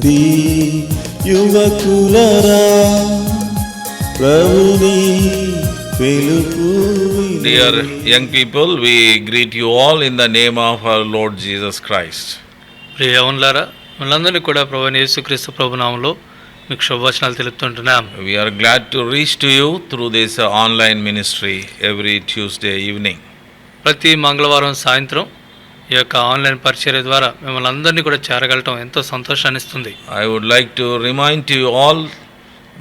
రండి యువకులరా ప్రభుని పిలుపు. Dear young people, we greet you all in the name of our Lord Jesus Christ. ప్రియ యవనులారా, మనందరినీ కూడా ప్రభువైన యేసుక్రీస్తు ప్రభు నామములో మీకు శుభవచనాలు తెలుపుతుంటున్నాం. We are glad to reach to you through this online ministry every Tuesday evening. ప్రతి మంగళవారం సాయంత్రం ఈ యొక్క ఆన్లైన్ పరిచర్య ద్వారా మిమ్మల్ని అందరినీ కూడా చేరగలటం ఎంతో సంతోషాన్ని ఇస్తుంది. I would like to remind you all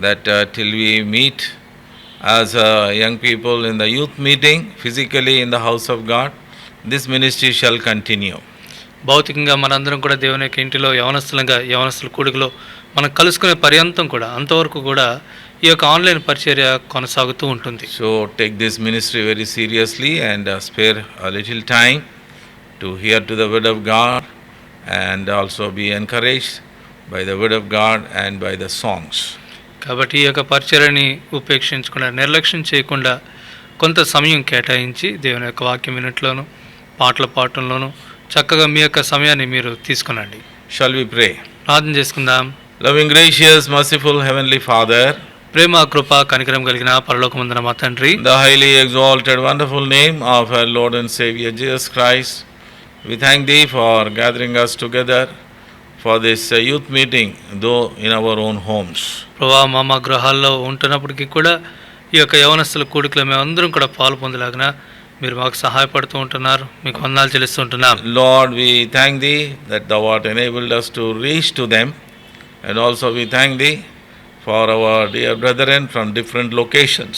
that till we meet as young people in the youth meeting, physically in the house of God, this ministry shall continue. భౌతికంగా మనందరం కూడా దేవుని యొక్క ఇంటిలో యవనస్తుల కూడికలో మనం కలుసుకునే పర్యంతం కూడా అంతవరకు కూడా ఈ యొక్క ఆన్లైన్ పరిచర్య కొనసాగుతూ ఉంటుంది. So take this ministry very seriously and spare a little time to hear to the word of God and also be encouraged by the word of God and by the songs. కాబట్టి ఈ యొక్క పరిచర్యని ఉపేక్షించకుండా నిర్లక్ష్యం చేయకుండా కొంత సమయం కేటాయించి దేవుని యొక్క వాక్యం వినట్లోను పాటల పాటల్లోనూ చక్కగా మీ యొక్క సమయాన్ని మీరు తీసుకునండి. Shall we pray? ప్రార్థన చేసుకుందాం. Loving, gracious, merciful Heavenly Father, ప్రేమ కృప కనికరం కలిగిన పరలోకమందున మా తండ్రి, the highly exalted wonderful name of our Lord and Savior Jesus Christ, we thank Thee for gathering us together for this youth meeting, though in our own homes. ప్రభా మా గృహాల్లో ఉంటున్నప్పటికీ కూడా ఈ యొక్క యవనస్తుల కూడికలో మేమందరం కూడా పాలు పొందలాగిన మీరు మాకు సహాయపడుతూ ఉంటున్నారు. మీకు వందనాలు చెల్లిస్తుంటున్నాం. Lord, we thank Thee that Thou art enabled us to reach to them, and also we thank Thee for our dear brethren from different locations.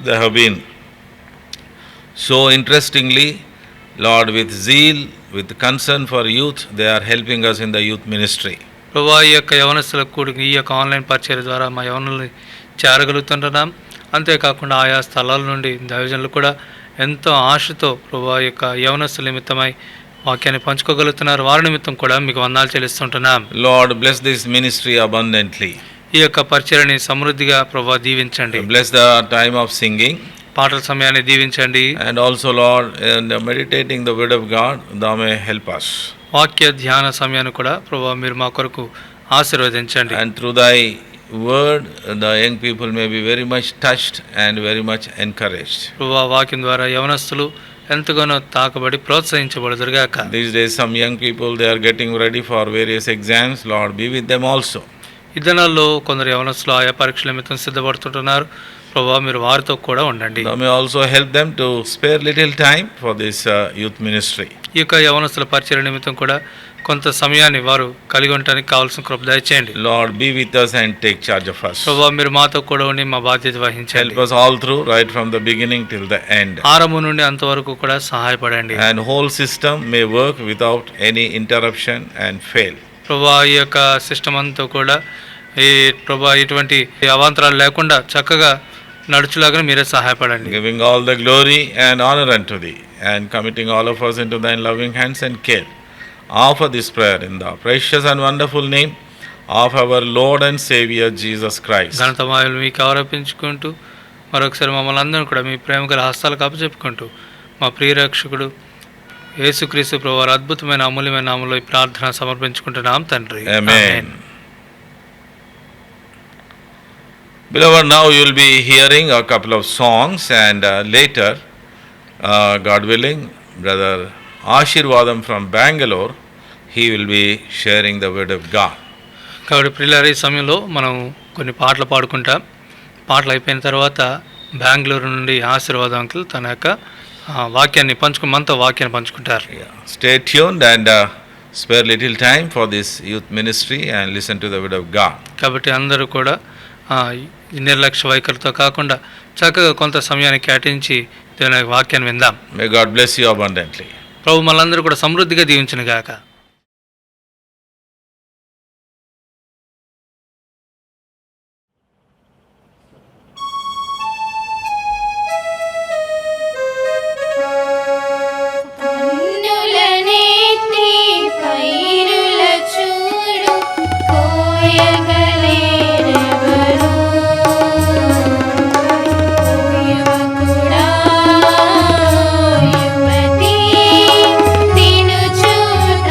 They have been so interestingly, Lord, with zeal, with concern for youth, they are helping us in the youth ministry. ప్రభా ఈ యొక్క యవనస్తుల కూడిక ఈ యొక్క online పరిచర్య ద్వారా మా యవనుల్ని చేరగలుగుతుంటున్నాం. అంతేకాకుండా ఆయా స్థలాల నుండి దైవజనులు కూడా ఎంతో ఆశతో ప్రభా యొక్క యవనస్తుల నిమిత్తమై వాక్యాన్ని పంచుకోగలుగుతున్నారు. వారి నిమిత్తం కూడా మీకు వందనాలు చెల్లిస్తుంటున్నాం. Lord, bless this ministry abundantly. ఈ యొక్క పరిచర్యని సమృద్ధిగా ప్రభా దీవించండి. Bless the time of singing. పాటల సమయాన్ని దీవించండి. And also, Lord, in meditating the word of God, Thou may help us. వాక్య ధ్యాన సమయాన్ని కూడా ప్రభా మీరు మా కొరకు ఆశీర్వదించండి. And through Thy word, the young people may be very much touched and very much encouraged. ప్రభా వాక్యం ద్వారా యవనస్తులు ఎంతగానో తాకబడి ప్రోత్సహించబడుదురుగాక. These days, some young people, they are getting ready for various exams. Lord, be with them also. ఈ దినాల్లో కొందరు యవనస్తులు ఆయా పరీక్షల నిమిత్తం సిద్ధపడుతుంటున్నారు. ప్రభా మీరు వారితో కూడా ఉండండి. Thou may also help them to spare little time for this youth ministry. ఈ యొక్క యవనస్తుల పరిచర్య నిమిత్తం కూడా కొంత సమయాన్ని వారు కలిగి ఉండడానికి కావాల్సిన కృప దయచేయండి. Lord, be with us and take charge of us. ప్రభా మీరు మాతో కూడా ఉండి మా బాధ్యత వహించండి. Help us all through, right from the beginning till the end. ఆరంభం నుండి అంతవరకు కూడా సహాయపడండి. And whole system may work without any interruption and fail. ప్రభా ఈ యొక్క సిస్టమ్ అంతా కూడా ఈ ప్రభా ఇటువంటి అవాంతరాలు లేకుండా చక్కగా నడుచులాగా మీరే సహాయపడండి. Giving all the glory and honor unto Thee, and committing all of us into Thine loving hands and care. Offer this prayer in the precious and wonderful name of our Lord and Savior Jesus Christ. ఘనత మహిమలు మీకు ఆరోపించుకుంటూ మరొకసారి మమ్మల్ని అందరం కూడా మీ ప్రేమ గల హస్తాలకు అప్పచెప్పుకుంటూ మా ప్రియ రక్షకుడు యేసుక్రీస్తు ప్రభువారి అద్భుతమైన అమూల్యమైన నామములో ఈ ప్రార్థన సమర్పించుకుంటున్నాం తండ్రి. Amen. Beloved, now you will be hearing a couple of songs, and later, God willing, Brother Ashirvadam from Bangalore, he will be sharing the word of God. కాబట్టి ప్రియులారా, ఈ సమయంలో మనం కొన్ని పాటలు పాడుకుంటాం. పాటలు అయిపోయిన తర్వాత బెంగళూరు నుండి ఆశీర్వాదం అంకుల్ తన యొక్క మనతో వాక్యాన్ని పంచుకుంటారు. Stay tuned and spare little time for this youth ministry and listen to the word of God. కాబట్టి అందరూ కూడా నిర్లక్ష్య వైఖరితో కాకుండా చక్కగా కొంత సమయాన్ని కేటాయించి దేవుని వాక్యాన్ని విందాం. May God bless you abundantly. ప్రభు మనందరూ కూడా సమృద్ధిగా దీవించును గాక. యువతి నిన్ను చూడ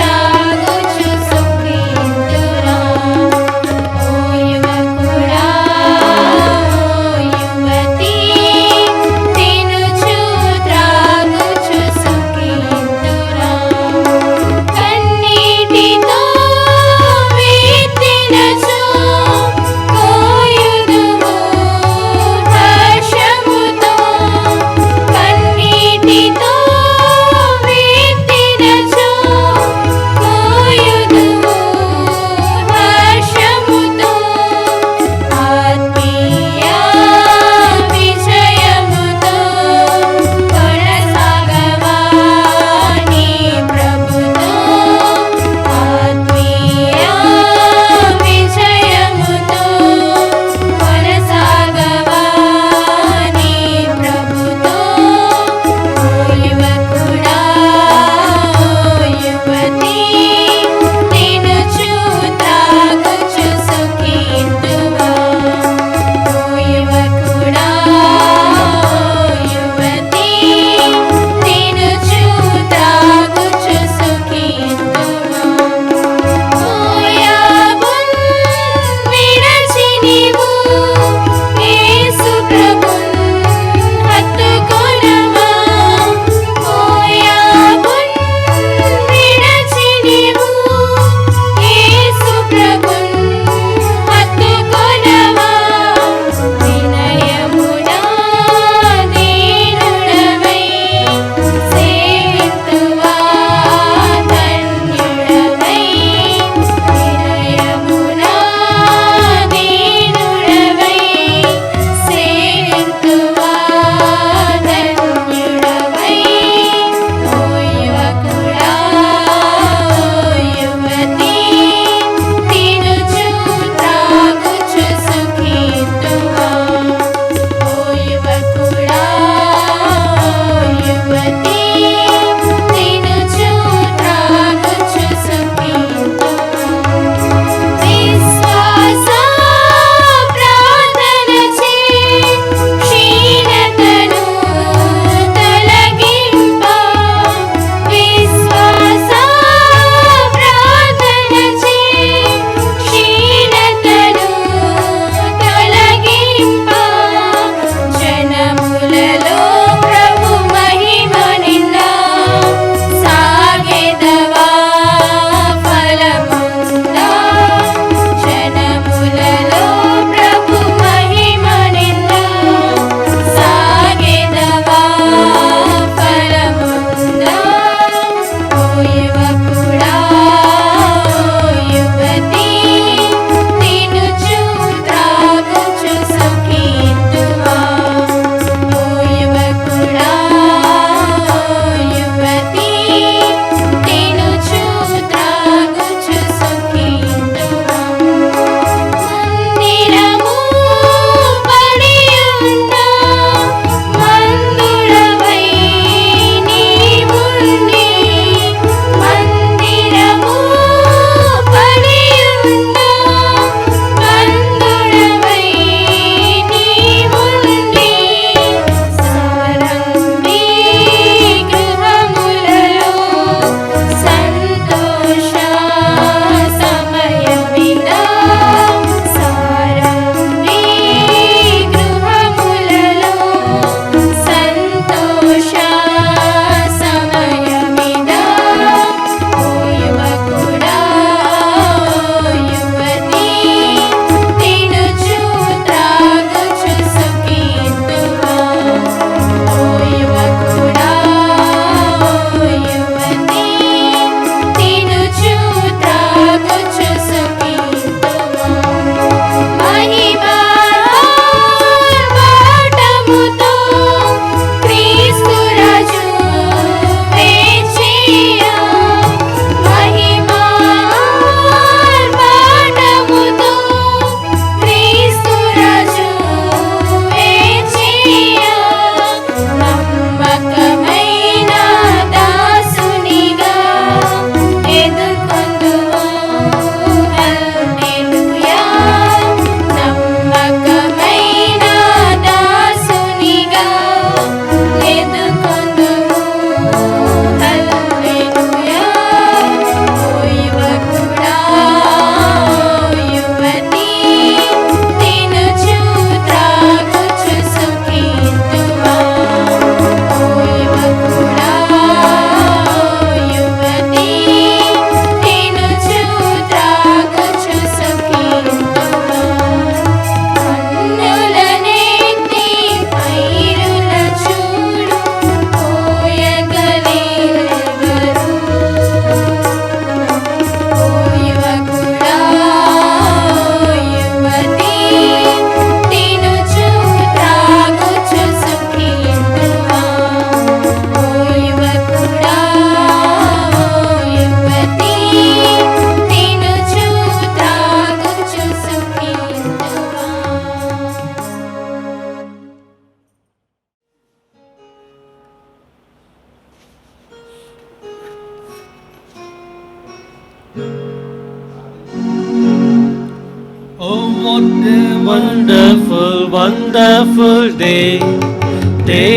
Wonderful, wonderful day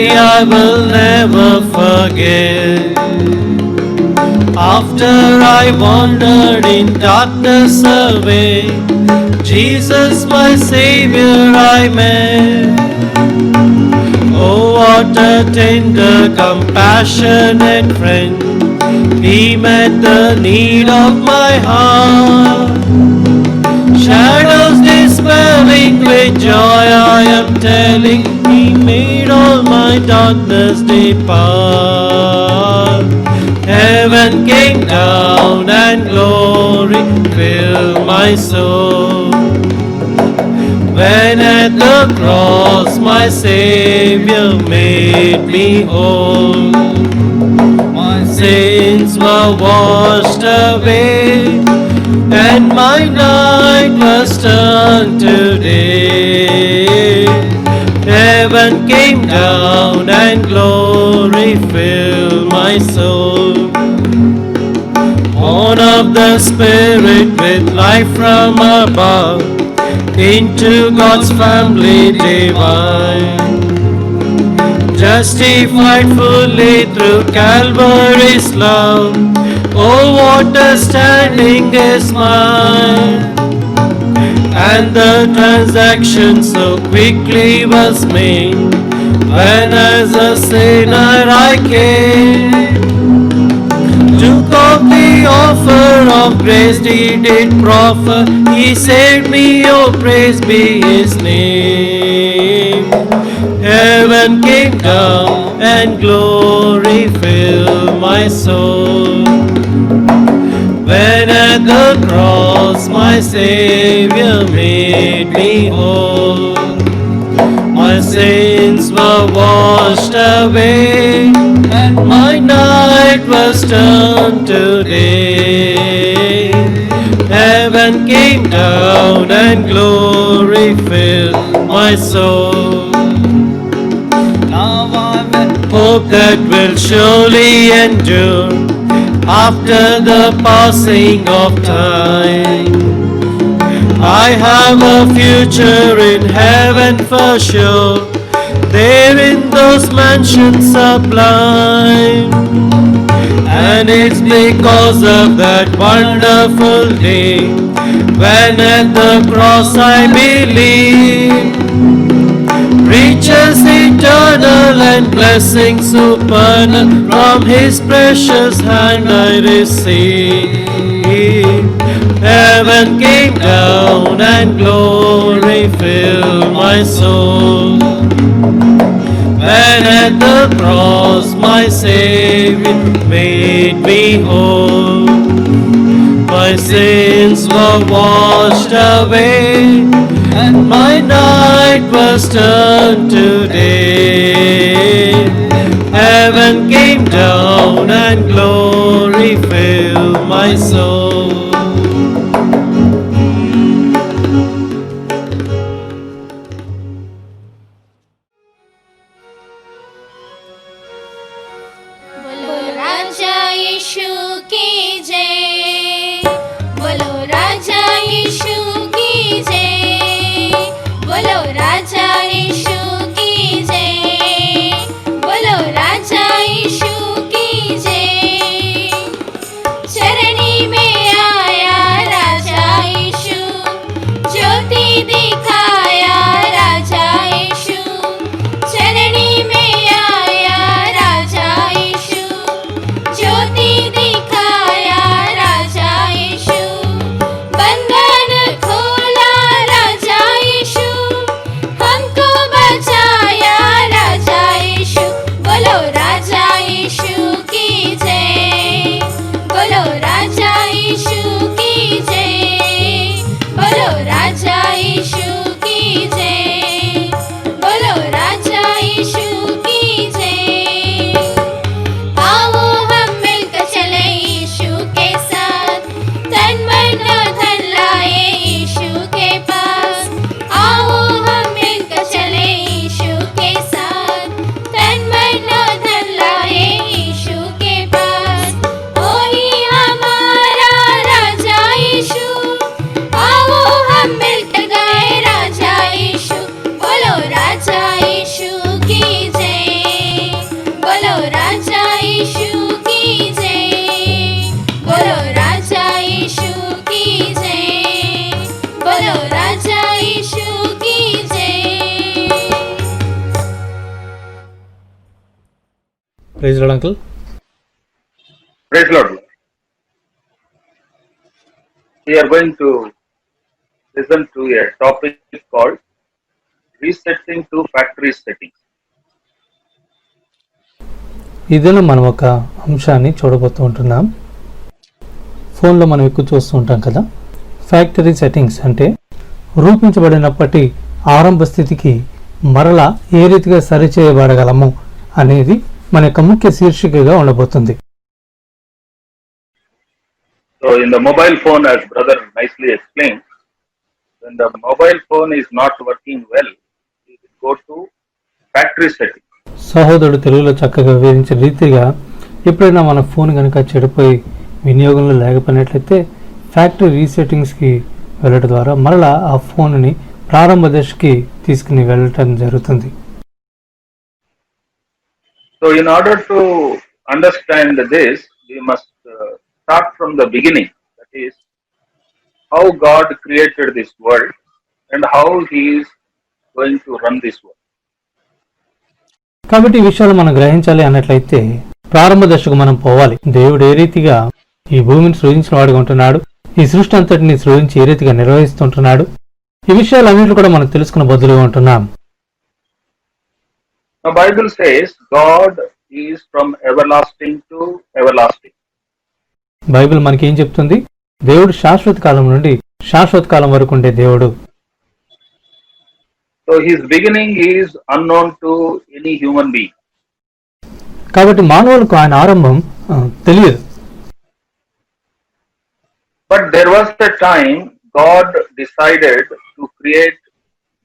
I will never forget. After I wandered in darkness away, Jesus my Savior I met. Oh, what a tender, compassionate friend. He met the need of my heart. Shadows dispelling with joy I am telling, He made all my darkness depart. Heaven came down and glory filled my soul. When at the cross my Savior made me whole. My sins were washed away, and my night was turned to day. Heaven came down and glory filled my soul. Born of the Spirit with life from above, into God's family divine. Justified fully through Calvary's love, oh, what a standing is mine. And the transaction so quickly was made, when as a sinner I came. Took off the offer of grace He did proffer, He saved me, oh, praise be His name. Heaven came down and glory filled my soul. When at the cross my Savior made me whole. My sins were washed away, and my night was turned to day. Heaven came down and glory filled my soul. Now I have hope that will surely endure after the passing of time. I have a future in heaven for sure, there in those mansions sublime. And it's because of that wonderful day, when at the cross I believe, riches eternal and blessings supernal from His precious hand I receive. Heaven came down and glory filled my soul. When at the cross my Savior made me whole. My sins were washed away, and my night was turned to day. Heaven came down and glory filled my soul. बोलो राजा यीशु की जय, बोलो राजा यीशु की जय, बोलो राजा यीशु की जय, बोलो राजा यीशु की जय। चरनी में praise Lord uncle. Praise Lord. We are going to listen to a topic called resetting to factory settings. ఇదేనా మనం ఒక అంశాన్ని చూడబోతూ ఉంటున్నాం. ఫోన్లో మనం ఎక్కువ చూస్తూ ఉంటాం కదా. ఫ్యాక్టరీ సెట్టింగ్స్ అంటే రూపించబడినప్పటి ఆరంభ స్థితికి మరలా ఏ రీతిగా సరిచేయబడగలము అనేది మన యొక్క ముఖ్య శీర్షికగా ఉండబోతుంది. So in the mobile phone, as brother nicely explained, when the mobile phone is not working well, we will go to factory settings. సహోదరుడు తెలుగులో చక్కగా వివరించిన రీతిగా ఎప్పుడైనా మన ఫోన్ కనుక చెడిపోయి వినియోగంలో లేకపోయినట్లయితే ఫ్యాక్టరీ రీసెట్టింగ్స్కి వెళ్ళడం ద్వారా మరలా ఆ ఫోన్ని ప్రారంభ దశకి తీసుకుని వెళ్ళటం జరుగుతుంది. So in order to understand this, we must start from the beginning. That is, how God created this world and how He is going to run this world. కాబట్టి ఈ విషయాలు మనం గ్రహించాలి అన్నట్లయితే ప్రారంభ దశకు మనం పోవాలి. దేవుడు ఏ రీతిగా ఈ భూమిని సృజించిన వాడుగా ఉంటున్నాడు, ఈ సృష్టి అంతటిని సృజించి ఏ రీతిగా నిర్వహిస్తుంటున్నాడు, ఈ విషయాలన్నింటినీ కూడా మనం తెలుసుకున్న బదులుగా ఉంటున్నాం. The Bible says God is from everlasting to everlasting. Bible మనకి ఏం చెప్తుంది? దేవుడు శాశ్వత కాలం నుండి శాశ్వత కాలం వరకు ఉండే దేవుడు. So His beginning is unknown to any human being. కాబట్టి మానవులకు ఆయన ఆరంభం తెలియదు. But there was a time God decided to create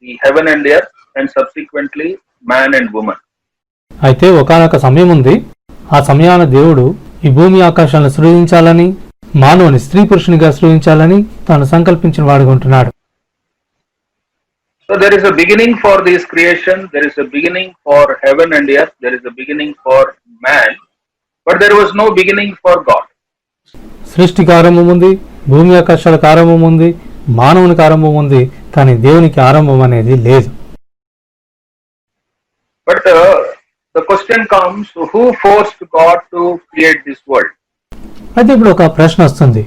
the heaven and earth and subsequently man and woman. అయితే ఒకానొక సమయం ఉంది. ఆ సమయాన దేవుడు ఈ భూమి ఆకాశాలను సృజించాలని, మానవుని స్త్రీ పురుషునిగా సృజించాలని తాను సంకల్పించిన వాడుగా ఉంటున్నాడు. So there is a beginning for this creation, there is a beginning for heaven and earth, there is a beginning for man, but there was no beginning for God. సృష్టికి ఆరంభం ఉంది, భూమి ఆకాశాలకు ఆరంభం ఉంది, మానవునికి ఆరంభం ఉంది, కానీ దేవునికి ఆరంభం అనేది లేదు. But the question comes, who forced God to create this world? అయితే ఇప్పుడు ఒక ప్రశ్న వస్తుంది,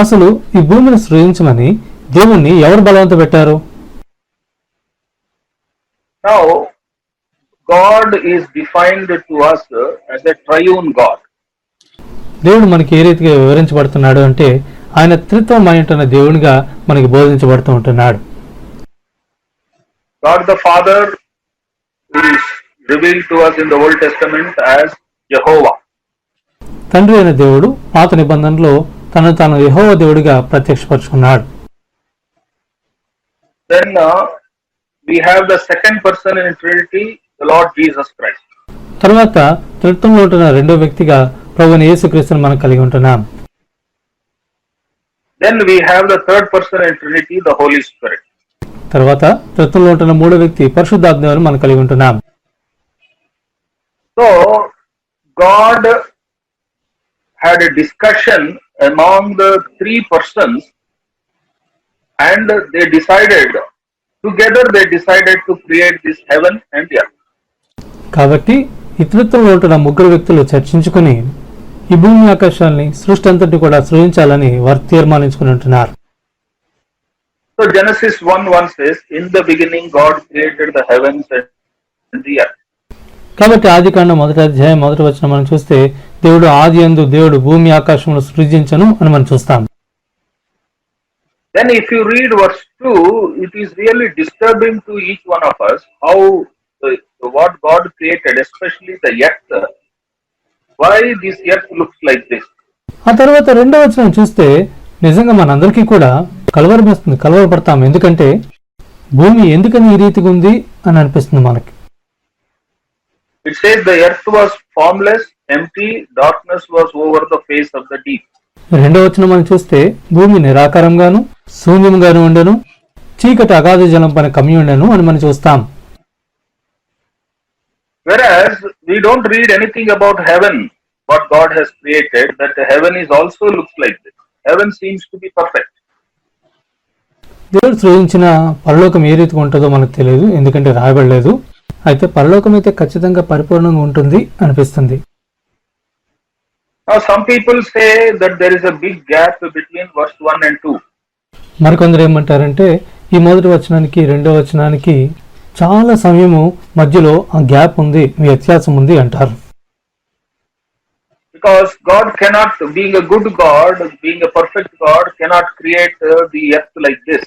అసలు ఈ భూమిని సృజించమని దేవుణ్ణి ఎవరు బలవంత పెట్టారు? Now, God is defined to us as a triune God. దేవుడు మనకి ఏ రీతిగా వివరించబడుతున్నాడు అంటే ఆయన త్రిత్వం అయిన దేవునిగా మనకి బోధించబడుతూ ఉంటున్నాడు. God the Father is revealed to us in the Old Testament as Jehovah. తండ్రి అయిన దేవుడు పాత నిబంధనలో తనను తాను యెహోవా దేవుడిగా ప్రత్యక్షపరుచుకున్నాడు. Then we have the second person in Trinity, the Lord Jesus Christ. తర్వాత త్రిత్వంలో ఉంటున్న రెండో వ్యక్తిగా ప్రభువైన యేసుక్రీస్తును మనం కలిగి ఉంటున్నాం. Then we have the third person in Trinity, the Holy Spirit. తర్వాత త్రిత్వంలో ఉంటున్న మూడో వ్యక్తి పరిశుద్ధాత్మను మనం కలిగి ఉంటున్నాం. So God had a discussion among the three persons and they decided to create this heaven and earth. కాబట్టి ఈ త్రిత్వంలో ఉంటున్న ముగ్గురు వ్యక్తులు చర్చించుకుని ఈ భూమి ఆకాశాన్ని సృష్టి అంతటి కూడా సృజించాలని వారు తీర్మానించుకుని ఉంటున్నారు. So Genesis 1:1 says, in the beginning God created the heavens and the earth. కాబట్టి ఆదికాండం 1వ అధ్యాయం 1వ వచనం మనం చూస్తే దేవుడు ఆదియందు దేవుడు భూమి ఆకాశమును సృజించను అని మనం చూస్తాం. Then if you read verse 2, it is really disturbing to each one of us how what God created, especially the earth, why this earth looks like this. ఆ తర్వాత 2వ వచనం చూస్తే నిజంగా మనందరికీ కూడా కలవరపడతాం. ఎందుకంటే భూమి ఎందుకని ఈ రీతిగా ఉంది అని అనిపిస్తుంది మనకి. It says the earth was formless, empty, darkness was over the face of the deep. 2వ వచనం మనం చూస్తే భూమి నిరాకారంగాను శూన్యంగాను ఉండను, చీకటి అగాధ జలం పైన కమ్మి ఉండను అని మనం చూస్తాం. Whereas we don't read anything about heaven, what God has created, that the heaven is also looks like this. Heaven seems to be perfect. దేవుడు సృజించిన పరలోకం ఏ రీతిగా ఉంటుందో మనకు తెలియదు, ఎందుకంటే రాయబడలేదు. అయితే పరలోకం అయితే ఖచ్చితంగా పరిపూర్ణంగా ఉంటుంది అనిపిస్తుంది. Now, some people say that there is a big gap between verse 1 and 2. మరికొందరు ఏమంటారంటే ఈ మొదటి వచనానికి రెండో వచనానికి చాలా సమయము మధ్యలో ఆ గ్యాప్ ఉంది, వ్యత్యాసం ఉంది అంటారు. Because God cannot, being a good God, being a perfect God, cannot create the earth like this.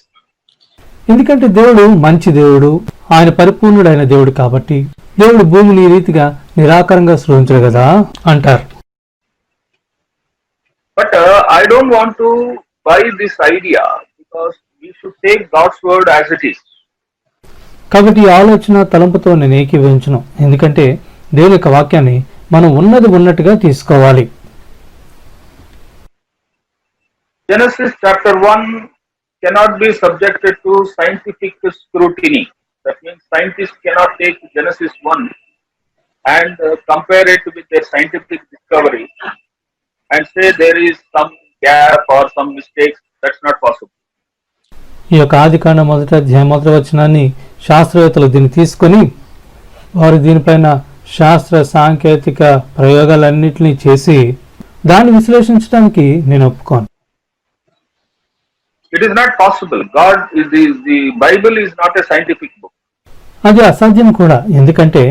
ఎందుకంటే దేవుడు మంచి దేవుడు, ఆయన పరిపూర్ణుడైన దేవుడు కాబట్టి దేవుడు భూమిని ఈ రీతిగా నిరాకారంగా సృజించడు కదా అంటారు. But I don't want to buy this idea, because we should take God's word as it is. కాబట్టి ఈ ఆలోచన తలంపుతో నేను ఏకీభవించను. ఎందుకంటే దేవుని యొక్క వాక్యాన్ని మనం ఉన్నది ఉన్నట్టుగా తీసుకోవాలి. Genesis chapter 1 cannot be subjected to scientific scrutiny. That means scientists cannot take Genesis 1 and compare it with their scientific discovery and say there is some gap or some mistakes. That's not possible. ఈ యొక్క ఆదికాండ మొదటి అధ్యాయం మొదటి వచనాన్ని శాస్త్రవేత్తలు దీన్ని తీసుకొని వారు దీనిపైన శాస్త్ర సాంకేతిక ప్రయోగాలన్నింటినీ చేసి దాన్ని విశ్లేషించడానికి నేను ఒప్పుకోను. It is not possible. God is the Bible is not a scientific book. అది అసాధ్యం కూడా. ఎందుకంటే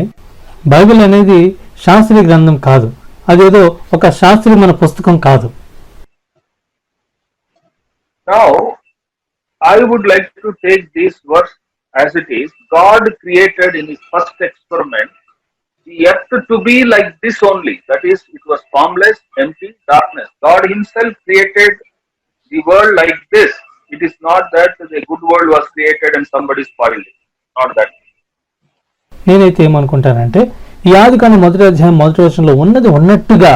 బైబిల్ అనేది శాస్త్రీయ గ్రంథం కాదు, అదేదో ఒక శాస్త్రీయమైన పుస్తకం కాదు. Now, I would like to take this verse as it is. God created in his first experiment the earth to be like this only. That is, it was formless, empty, darkness. God himself created the world like this. It is not that the good world was created and somebody spoiled it. Not that. నేనైతే ఏమనుకుంటానంటే ఈ ఆదికాండ మొదటి అధ్యాయం మొదటి వచనంలో ఉన్నది ఉన్నట్టుగా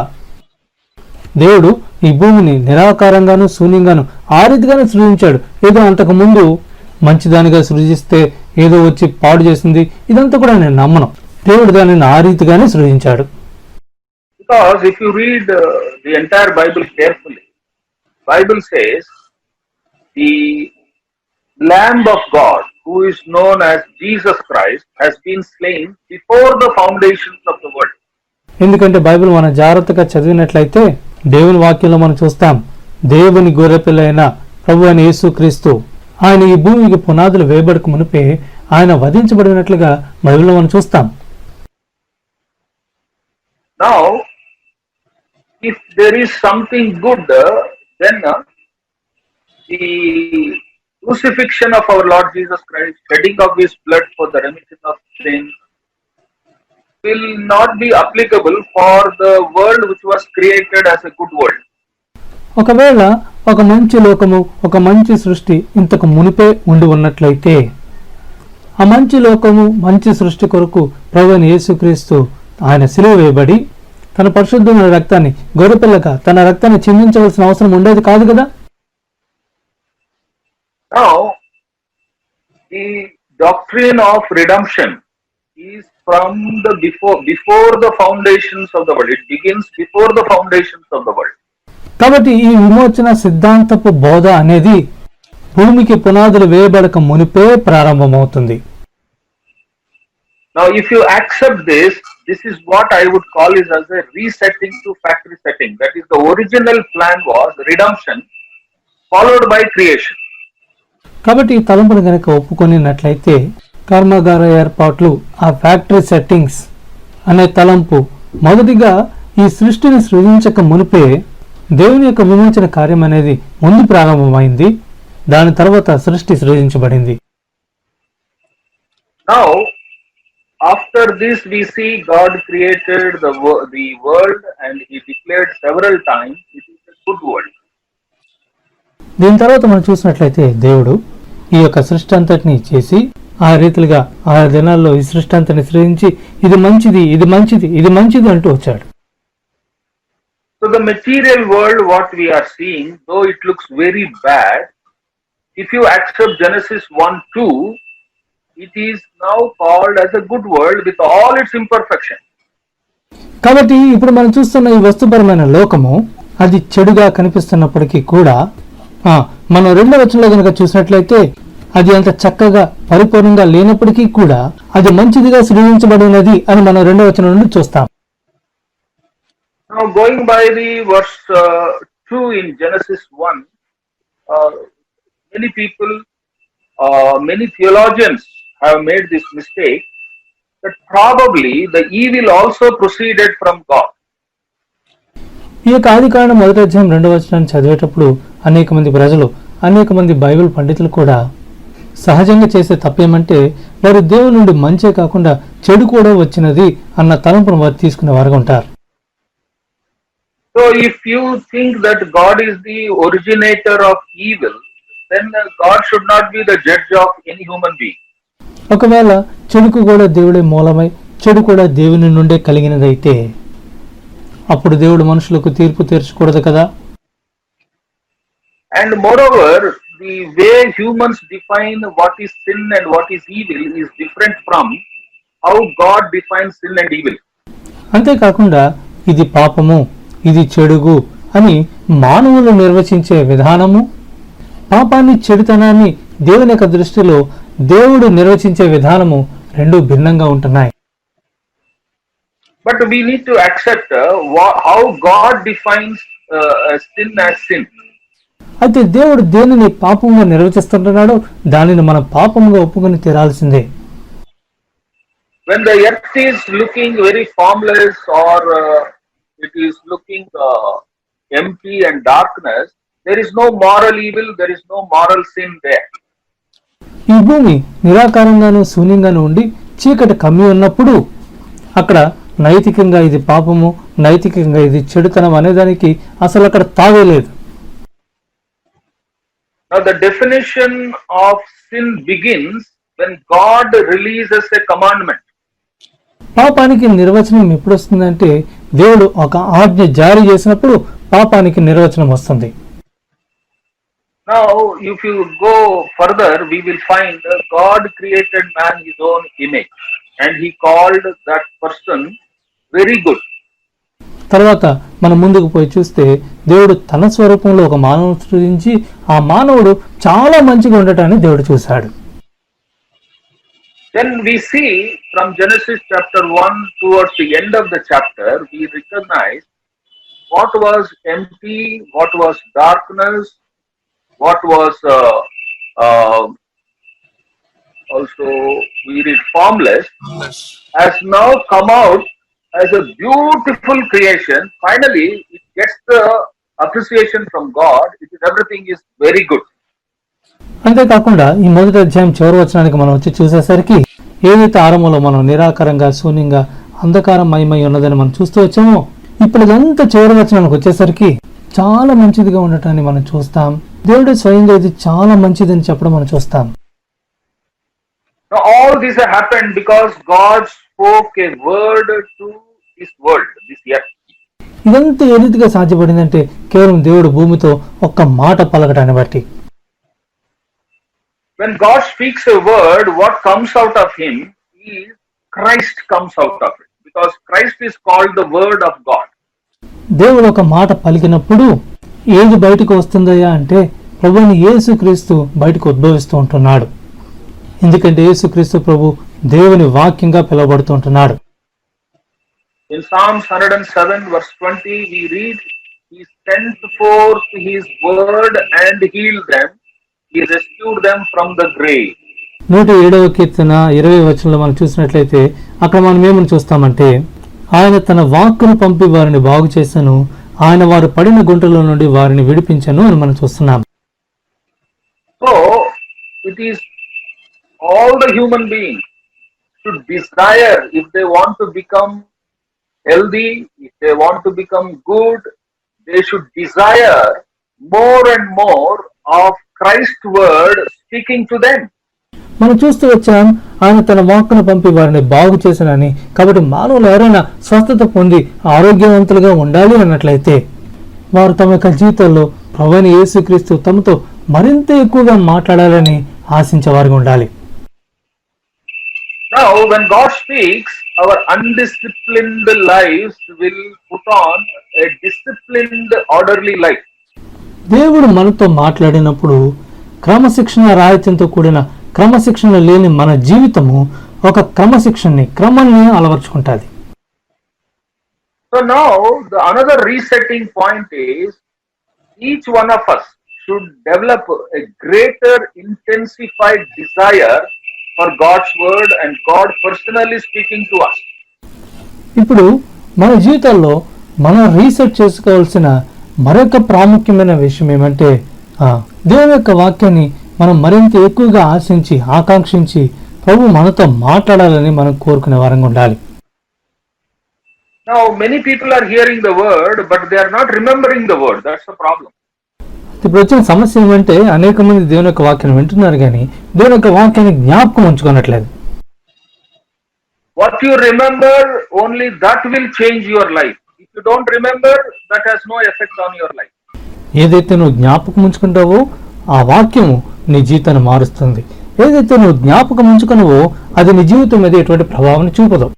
దేవుడు ఈ భూమిని నిరాకారంగాను శూన్యంగాను ఆ రీతిగానే సృజించాడు. ఏదో అంతకు ముందు మంచిదానిగా సృజిస్తే ఏదో వచ్చి పాడు చేసింది, ఇదంతా కూడా నేను నమ్మను. దేవుడు దానిని ఆ రీతిగానే సృజించాడు. Because if you read the entire Bible carefully, Bible says the Lamb of God, who is known as Jesus Christ, has been slain before the foundations of the world. ఎందుకంటే బైబిల్ మనం జాగ్రత్తగా చదివినట్లయితే దేవుని వాక్యంలో మనం చూస్తాం, దేవుని గొర్రెపిల్ల అయిన ప్రభు అయిన యేసుక్రీస్తు ఆయన ఈ భూమికి పునాదులు వేయబడక మునిపే ఆయన వధించబడినట్లుగా బైబిల్లో మనం చూస్తాం. Now, if there is something good, then the crucifixion of our Lord Jesus Christ, shedding of his blood for the remission of sin, will not be applicable for the world which was created as a good world. ఒకవేళ ఒక మంచి లోకము, ఒక మంచి సృష్టి ఇంతకు మునిపే ఉండి ఉన్నట్లయితే ఆ మంచి లోకము మంచి సృష్టి కొరకు ప్రభువైన యేసుక్రీస్తు ఆయన సిలువ వేయబడి తన పరిశుద్ధమైన రక్తాన్ని గొర్రెపిల్లగా తన రక్తాన్ని చిందించవలసిన అవసరం ఉండేది కాదు కదా. Now, the doctrine of redemption is from the before the foundations of the world. It begins before the foundations of the world. కాబట్టి ఈ విమోచన సిద్ధాంతపు బోధ అనేది భూమికి పునాదులు వేయబడక మునిపే ప్రారంభమవుతుంది. Now, if you accept this, this is what I would call is as a resetting to factory setting. That is, the original plan was redemption followed by creation. కాబట్టి ఈ తలంపును కనుక ఒప్పుకొనినట్లయితే కర్మాగార ఏర్పాట్లు, ఆ ఫ్యాక్టరీ సెట్టింగ్స్ అనే తలంపు మొదటిగా ఈ సృష్టిని సృజించక మునిపే దేవుని యొక్క విమోచన కార్యం అనేది ముందు ప్రారంభమైంది. దాని తర్వాత సృష్టి సృజించబడింది. Now, after this we see God created the world and he declared several times it is a good world. దీని తర్వాత మనం చూసినట్లయితే దేవుడు ఈ యొక్క సృష్టి అంతటిని చేసి ఆ రీతిగా ఆ దినాల్లో ఈ సృష్టి అంతని సృజించి ఇది మంచిది, ఇది మంచిది, ఇది మంచిది అంటూ వచ్చాడు. So the material world what we are seeing, though it looks very bad, if you accept Genesis 1-2, it is now called as a good world with all its imperfections. కాబట్టి ఇప్పుడు మనం చూస్తున్న ఈ వస్తుపరమైన లోకము అది చెడుగా కనిపిస్తున్నప్పటికీ కూడా మనం రెండవ వచనంలో కనుక చూసినట్లయితే అది అంత చక్కగా పరిపూర్ణంగా లేనప్పటికీ కూడా అది మంచిదిగా సృజించబడినది అని మనం రెండవ వచనం నుండి చూస్తాం. Now, going by the verse 2 in Genesis 1, uh, many people, many theologians have made this mistake that probably the evil also proceeded from God. ఈ యొక్క ఆదికాండం 1వ అధ్యాయం 2వ వచనాన్ని చదివేటప్పుడు అనేక మంది ప్రజలు, అనేక మంది బైబిల్ పండితులు కూడా సహజంగా చేసే తప్పేమంటే వారు దేవుని నుండి మంచే కాకుండా చెడు కూడా వచ్చినది అన్న తలంపును వారు తీసుకునేవారుగా ఉంటారు. So if you think that God is the originator of evil, then God should not be the judge of any human being. ఒకవేళ చెడుకు కూడా దేవుడే మూలమై చెడు కూడా దేవుని నుండే కలిగినదైతే అప్పుడు దేవుడు మనుషులకు తీర్పు తీర్చకూడదు కదా. And moreover, the way humans define what is sin and what is evil is different from how God defines sin and evil. అంతేకాకుండా ఇది పాపము, ఇది చెడుగు అని మానవులు నిర్వచించే విధానము, పాపాన్ని చెడుతనాన్ని దేవుని యొక్క దృష్టిలో దేవుడు నిర్వచించే విధానము రెండు భిన్నంగా ఉంటున్నాయి. But we need to accept how God defines sin as sin. అయితే దేవుడు దేనిని పాపంగా నిర్వచిస్తుంటున్నాడో దానిని మనం పాపంగా ఒప్పుకొని తీరాల్సిందే. When the earth is looking very formless or it is looking empty and darkness, there is no moral evil, there is no moral sin there. ఈ భూమి నిరాకారంగాను శూన్యంగాను ఉండి చీకటి కమ్మి ఉన్నప్పుడు అక్కడ నైతికంగా ఇది పాపము, నైతికంగా ఇది చెడుతనం అనేదానికి అసలు అక్కడ తావేలేదు. Now the definition of sin begins when God releases a commandment. పాపానికి నిర్వచనం ఎప్పుడు వస్తుందంటే దేవుడు ఒక ఆజ్ఞ జారీ చేసినప్పుడు పాపానికి నిర్వచనం వస్తుంది. Now if you go further, we will find God created man his own image and he called that person very good. తర్వాత మనం ముందుకు పోయి చూస్తే దేవుడు తన స్వరూపంలో ఒక మానవుడు సృజించి ఆ మానవుడు చాలా మంచిగా ఉండటాన్ని దేవుడు చూశాడు. Then we see from Genesis chapter 1 towards the end of the chapter, we recognize what was empty, what was darkness, what was also we read formless, has now come out as a beautiful creation. Finally, it gets the appreciation from God. Everything is very good. అంతేకాకుండా ఈ మొదటి అధ్యాయం చివరి వచనానికి మనం వచ్చి చూసేసరికి ఏదైతే ఆరంభంలో మనం నిరాకారంగా శూన్యంగా అంధకారం మయమై ఉన్నదని మనం చూస్తూ వచ్చామో ఇప్పుడు ఇదంతా చివరి వచనానికి వచ్చేసరికి చాలా మంచిదిగా ఉండటాన్ని మనం చూస్తాం. దేవుడు స్వయంగా ఇది చాలా మంచిదని చెప్పడం మనం చూస్తాం. Now all this happened because God spoke a word to this world, this earth. ఇదంతా ఏ రీతిగా సాధ్యపడిందంటే కేవలం దేవుడు భూమితో ఒక్క మాట పలకటాన్ని బట్టి. When God speaks a word, what comes out of him is Christ comes out of it. Because Christ is called the word of God. దేవుడు ఒక మాట పలికినప్పుడు ఏది బయటకు వస్తుందయ్యా అంటే ప్రభువుని యేసుక్రీస్తు బయటకు ఉద్భవిస్తూ ఉంటున్నాడు. ఎందుకంటే యేసుక్రీస్తు ప్రభు దేవుని వాక్యంగా పిలువబడుతూ ఉంటున్నాడు. In Psalms 107 verse 20 we read, he sent forth his word and healed them. He rescued them from the grave. 107వ కీర్తన 20వ వచనంలో మనం చూసినట్లయితే అక్కడ మనం ఏమని చూస్తామంటే ఆయన తన వాక్కును పంపి వారిని బాగు చేశాను, ఆయన వారు పడిన గుంటలో నుండి వారిని విడిపించను అని మనం చూస్తున్నాం. So it is all the human beings should desire, if they want to become healthy, if they want to become good, they should desire more and more of Christ's word speaking to them. మనం చూస్తూ వచ్చాం ఆయన తన వాక్కును పంపి వారిని బాగు చేశానని. కాబట్టి మానవులు ఎవరైనా స్వస్థత పొంది ఆరోగ్యవంతులుగా ఉండాలి అన్నట్లయితే వారు తమ యొక్క జీవితంలో ప్రభువైన యేసుక్రీస్తు తమతో మరింత ఎక్కువగా మాట్లాడాలని ఆశించేవారుగా ఉండాలి. Now when God speaks, our undisciplined lives will put on a disciplined orderly life. దేవుడు మనతో మాట్లాడినప్పుడు క్రమశిక్షణ రాహిత్యంతో కూడిన క్రమశిక్షణ లేని మన జీవితము ఒక క్రమాన్ని అలవర్చుకుంటుంది. So now the another resetting point is each one of us should develop a greater intensified desire for God's word and God personally speaking to us. ఇప్పుడు మన జీవితాల్లో మనం రీసెర్చ్ చేసుకోవాల్సిన మరొక ప్రాముఖ్యమైన విషయం ఏమంటే దేవుని యొక్క వాక్యాన్ని మనం మరింత ఎక్కువగా ఆశించి ఆకాంక్షించి ప్రభు మనతో మాట్లాడాలని మనం కోరుకునే వారంగా ఉండాలి. Now many people are hearing the word but they are not remembering the word. That's the problem. ఇప్పుడు వచ్చిన సమస్య ఏమంటే అనేక మంది దేవుని యొక్క వాక్యాన్ని వింటున్నారు కానీ దేవుని యొక్క వాక్యాన్ని జ్ఞాపకం ఉంచుకోనట్లేదు. What you remember, only that will change your life. If you don't remember, that has no effect on your life. ఏదైతే నువ్వు జ్ఞాపకం ఉంచుకుంటావో ఆ వాక్యము నీ జీవితాన్ని మారుస్తుంది. ఏదైతే నువ్వు జ్ఞాపకం ఉంచుకున్నావో అది నీ జీవితం మీద ఎటువంటి ప్రభావాన్ని చూపదు.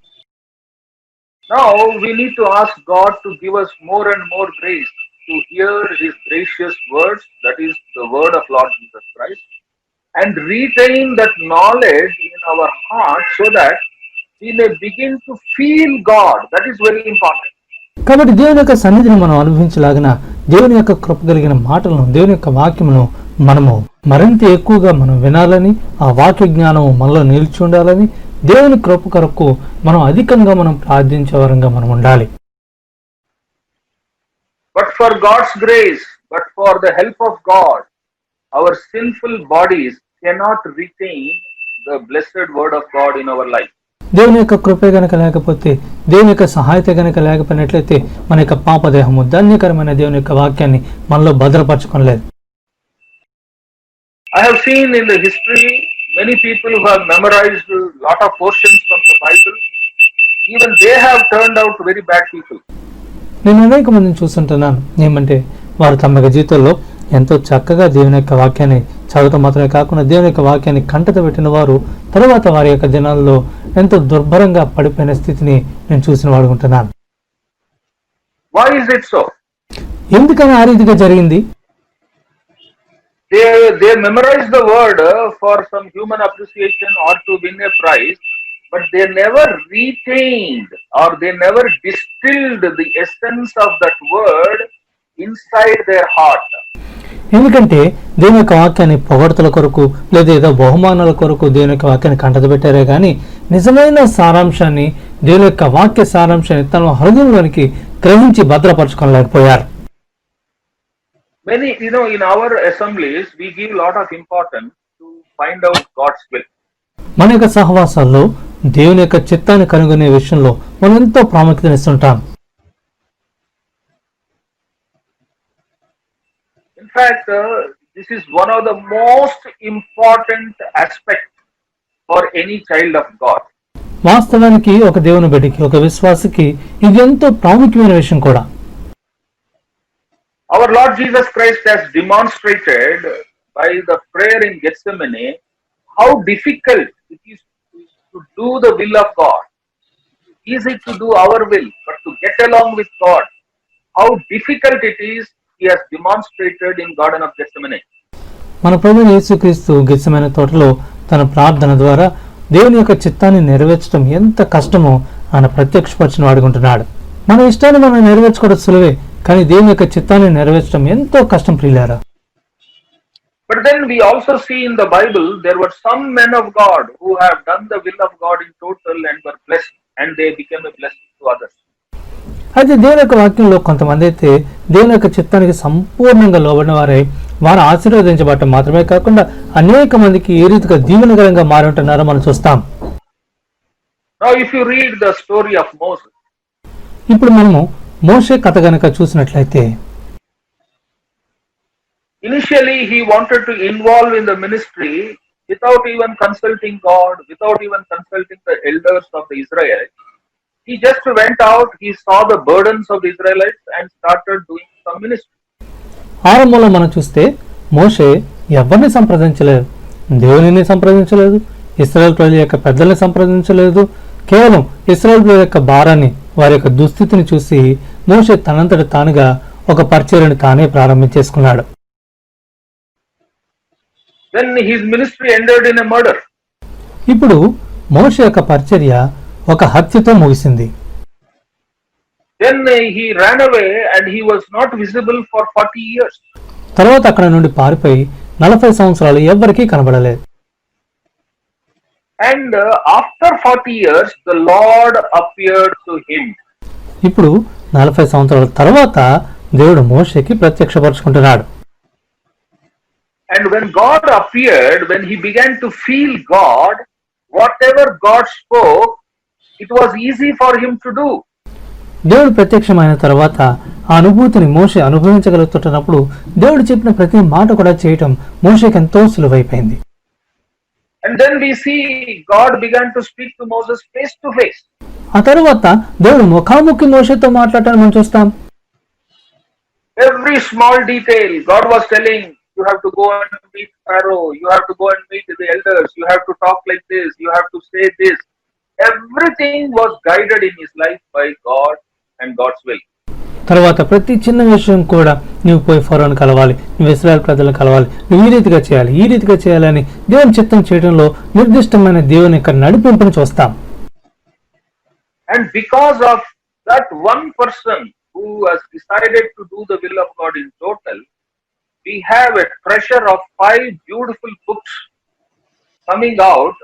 Now we need to ask God to give us more and more grace to hear His gracious words, that is the word of Lord Jesus Christ, and retain that knowledge in our heart so that we may begin to feel God. That is very important. కాబట్టి దేవుని యొక్క సన్నిధిని మనం అనుభవించలాగిన దేవుని యొక్క కృప కలిగిన మాటలను దేవుని యొక్క వాక్యమును మనము మరింత ఎక్కువగా మనం వినాలని ఆ వాక్య జ్ఞానం మనలో నిలిచి ఉండాలని దేవుని కృప కొరకు మనం అధికంగా మనం ప్రార్థించే వారంగా మనం ఉండాలి. But for God's grace, but for the help of God, our sinful bodies cannot retain the blessed word of God in our life. దేవుని యొక్క కృపే గనక లేకపోతే దేవుని యొక్క సహాయత గనక లేకపోయినట్లయితే మన యొక్క పాపదేహము ధన్యకరమైన దేవుని యొక్క వాక్యాన్ని మనలో భద్రపరచుకోలేదు. I have seen in the history many people who have memorized a lot of portions from the Bible, even they have turned out very bad people. నేను అనేక మందిని చూస్తుంటున్నాను. ఏమంటే వారు తమ యొక్క జీవితంలో ఎంతో చక్కగా దేవుని యొక్క వాక్యాన్ని చదవటం మాత్రమే కాకుండా దేవుని యొక్క వాక్యాన్ని కంటత పెట్టిన వారు తర్వాత వారి యొక్క దినాల్లో ఎంతో దుర్భరంగా పడిపోయిన స్థితిని నేను చూసిన వాడుకుంటున్నాను. Why is it so? ఎందుకని ఆ రీతిగా జరిగింది? They memorize the word for some human appreciation or to win a prize, but they never retained or they never distilled the essence of that word inside their heart. ఎందుకంటే దేవుని యొక్క వాక్యాన్ని పొగడ్తల కొరకు లేదా ఏదో బహుమానాల కొరకు దేవుని యొక్క వాక్యాన్ని కంటత పెట్టారే కానీ నిజమైన సారాంశాన్ని దేవుని యొక్క వాక్య సారాంశాన్ని తన హృదయంలోనికి గ్రహించి భద్రపరచుకోలేకపోయారు. Many, in our assemblies, we give a lot of importance to find out God's will. మన యొక్క సహవాసాల్లో దేవుని యొక్క చిత్తాన్ని కనుగొనే విషయంలో మనం ఎంతో ప్రాముఖ్యతనిస్తుంటాం. In fact, this is one of the most important aspects for any child of God. వాస్తవానికి ఒక దేవుని బిడ్డకి ఒక విశ్వాసికి ఇది ఎంతో ప్రాముఖ్యమైన విషయం కూడా. Our Lord Jesus Christ has demonstrated by the prayer in Gethsemane how difficult it is to do the will of God. Easy to do our will, but to get along with God, how difficult it is, He has demonstrated in Garden of Gethsemane. మన ప్రభువైన యేసుక్రీస్తు గెత్సెమనే తోటలో తన ప్రార్థన ద్వారా దేవుని యొక్క చిత్తాన్ని నెరవేర్చడం ఎంత కష్టమో ఆయన ప్రత్యక్షపరిచిన వాడుకుంటున్నాడు. మన ఇష్టాన్ని మనం నెరవేర్చుకోవడం సులువే, కానీ దేవుని యొక్క చిత్తాన్ని నెరవేర్చడం ఎంతో కష్టం ప్రియులారా. But then we also see in the Bible there were some men of God who have done the will of God in total and were blessed, and they became a blessing to others. అయితే దేవుని యొక్క వాక్యంలో కొంతమంది అయితే దేవుని యొక్క చిత్తానికి సంపూర్ణంగా లోబడిన వారై వారు ఆశీర్వదించబడటం మాత్రమే కాకుండా అనేక మందికి ఏ రీతిగా దీవెనకరంగా మారి ఉంటున్నారో మనం చూస్తాం. Now if you read the story of Moses, ఇప్పుడు మనము మోషే కథ గనక చూసినట్లయితే initially he wanted to involve in the ministry without even consulting God, without even consulting the elders of the Israelites. He just went out, he saw the burdens of the Israelites and started doing some ministry. ఆరంభంలో మనం చూస్తే మోషే ఎవరిని సంప్రదించలేదు, దేవునిని సంప్రదించలేదు, ఇశ్రాయేలు ప్రజల యొక్క పెద్దల్ని సంప్రదించలేదు. కేవలం ఇశ్రాయేలు ప్రజల యొక్క భారాన్ని వారి యొక్క దుస్థితిని చూసి మోషే తనంతట తానుగా ఒక పరిచర్యను తానే ప్రారంభించేసుకున్నాడు. Then his ministry ended in a murder. ఇప్పుడు మోషే యొక్క పరిచర్య ఒక హత్యతో ముగిసింది. Then he ran away and he was not visible for 40 years. తర్వాత అక్కడ నుండి పారిపోయి 40 సంవత్సరాలు ఎవ్వరికీ కనబడలేదు. And after 40 years, the Lord appeared to him. ఇప్పుడు 40 సంవత్సరాల తర్వాత దేవుడు మోషేకి ప్రత్యక్షపరుచుకుంటున్నాడు. And when God appeared, when he began to feel God, whatever God spoke, it was easy for him to do. దేవుడు ప్రత్యక్షమైన తర్వాత ఆ అనుభూతిని మోషే అనుభవించగలుగుతున్నప్పుడు దేవుడు చెప్పిన ప్రతి మాట కూడా చేయటం మోషేకి ఎంతో సులువైపోయింది. And then we see God began to speak to Moses face to face. ఆ తర్వాత దేవుడు ముఖాముఖి మోషేతో మాట్లాడటాన్ని మనం చూస్తాం. Every small detail, God was telling, you have to go and meet Pharaoh, you have to go and meet the elders, you have to talk like this, you have to say this. Everything was guided in his life by God and God's will. తర్వాత ప్రతి చిన్న విషయం కూడా నువ్వు పోయి ఫరోను కలవాలి, నువ్వు ఇశ్రాయేలు ప్రజలను కలవాలి, నువ్వు ఈ రీతిగా చేయాలి, ఈ రీతిగా చేయాలని దేవుని చిత్తం చేయడంలో నిర్దిష్టమైన దేవుని యొక్క నడిపింపును చూస్తాం. And because of that one person who has decided to do the will of God in total, we have a treasure of 5 beautiful books coming out,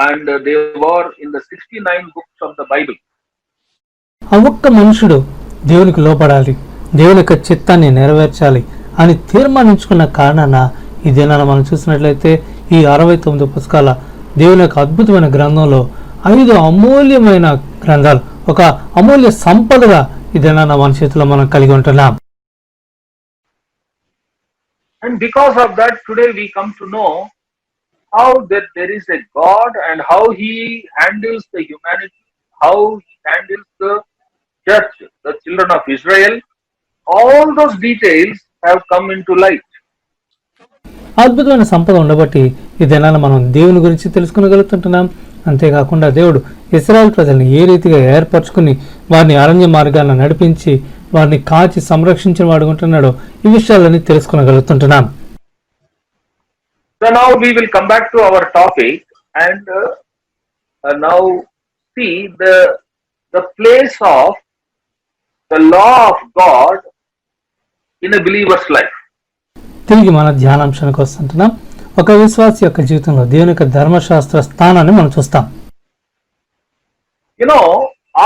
and they were in the 69 books of the Bible. ఆ ఒక్క మనుషుడు దేవునికి లోపడాలి, దేవుని యొక్క చిత్తాన్ని నెరవేర్చాలి అని తీర్మానించుకున్న కారణాన ఈ దినాన మనం చూసినట్లయితే ఈ 69 పుస్తకాల దేవుని యొక్క అద్భుతమైన గ్రంథంలో 5 అమూల్యమైన గ్రంథాలు, ఒక అమూల్య సంపదగా ఈ దినాన మన చేతిలో మనం కలిగి ఉంటున్నాం. And because of that, today we come to know how that there is a God and how he handles the humanity, how he handles the church, the children of Israel. All those details have come into light. అద్భుతమైన సంపద ఉండబట్టి ఈ దినాన మనం దేవుని గురించి తెలుసుకునగలుగుతుంటున్నాం. అంతేకాకుండా దేవుడు ఇశ్రాయేలు ప్రజల్ని ఏ రీతిగా ఏర్పరచుకుని వారిని అరణ్య మార్గాలను నడిపించి వారిని కాచి సంరక్షించిన వాడు ఉంటున్నాడో ఈ విషయాలన్నీ తెలుసుకునగలుగుతుంటున్నాం. So now we will come back to our topic and now see the place of the law of God in a believer's life. తిరిగి మన ధ్యానాంశానికి వస్తుంటున్నాం. ఒక విశ్వాసి యొక్క జీవితంలో దేవుని యొక్క ధర్మశాస్త్ర స్థానాన్ని మనం చూస్తాం. You know,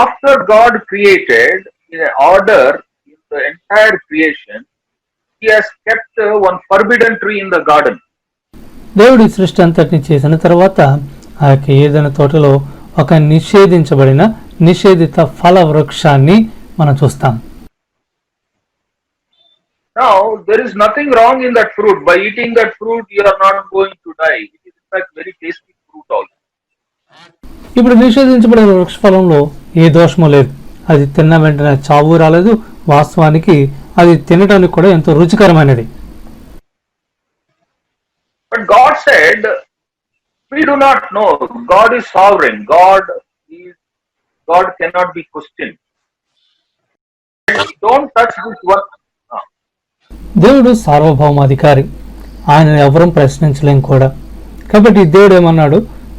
after God created in an order in the entire creation, he has kept one forbidden tree in the garden. దేవుడి సృష్టి అంతటిని చేసిన తర్వాత ఆ యొక్క ఏదైనా తోటలో ఒక నిషేధిత ఫల వృక్షాన్ని మనం చూస్తాం. Now, there is nothing wrong in that fruit. By eating that fruit, you are not going to die. It is in fact very tasty fruit also. ఇప్పుడు నిషేధించబడిన వృక్ష ఫలంలో ఏ దోషము లేదు. అది తిన్న వెంటనే చావు రాలేదు. వాస్తవానికి అది తినడానికి కూడా ఎంతో రుచికరమైనది. But God said, we do not know. God is sovereign. God cannot be questioned. Don't touch this one. దేవుడు సార్వభౌమాధికారి, ఆయన ఎవరూ ప్రశ్నించలేం కూడా. కాబట్టి దేవుడు ఏమన్నాడు,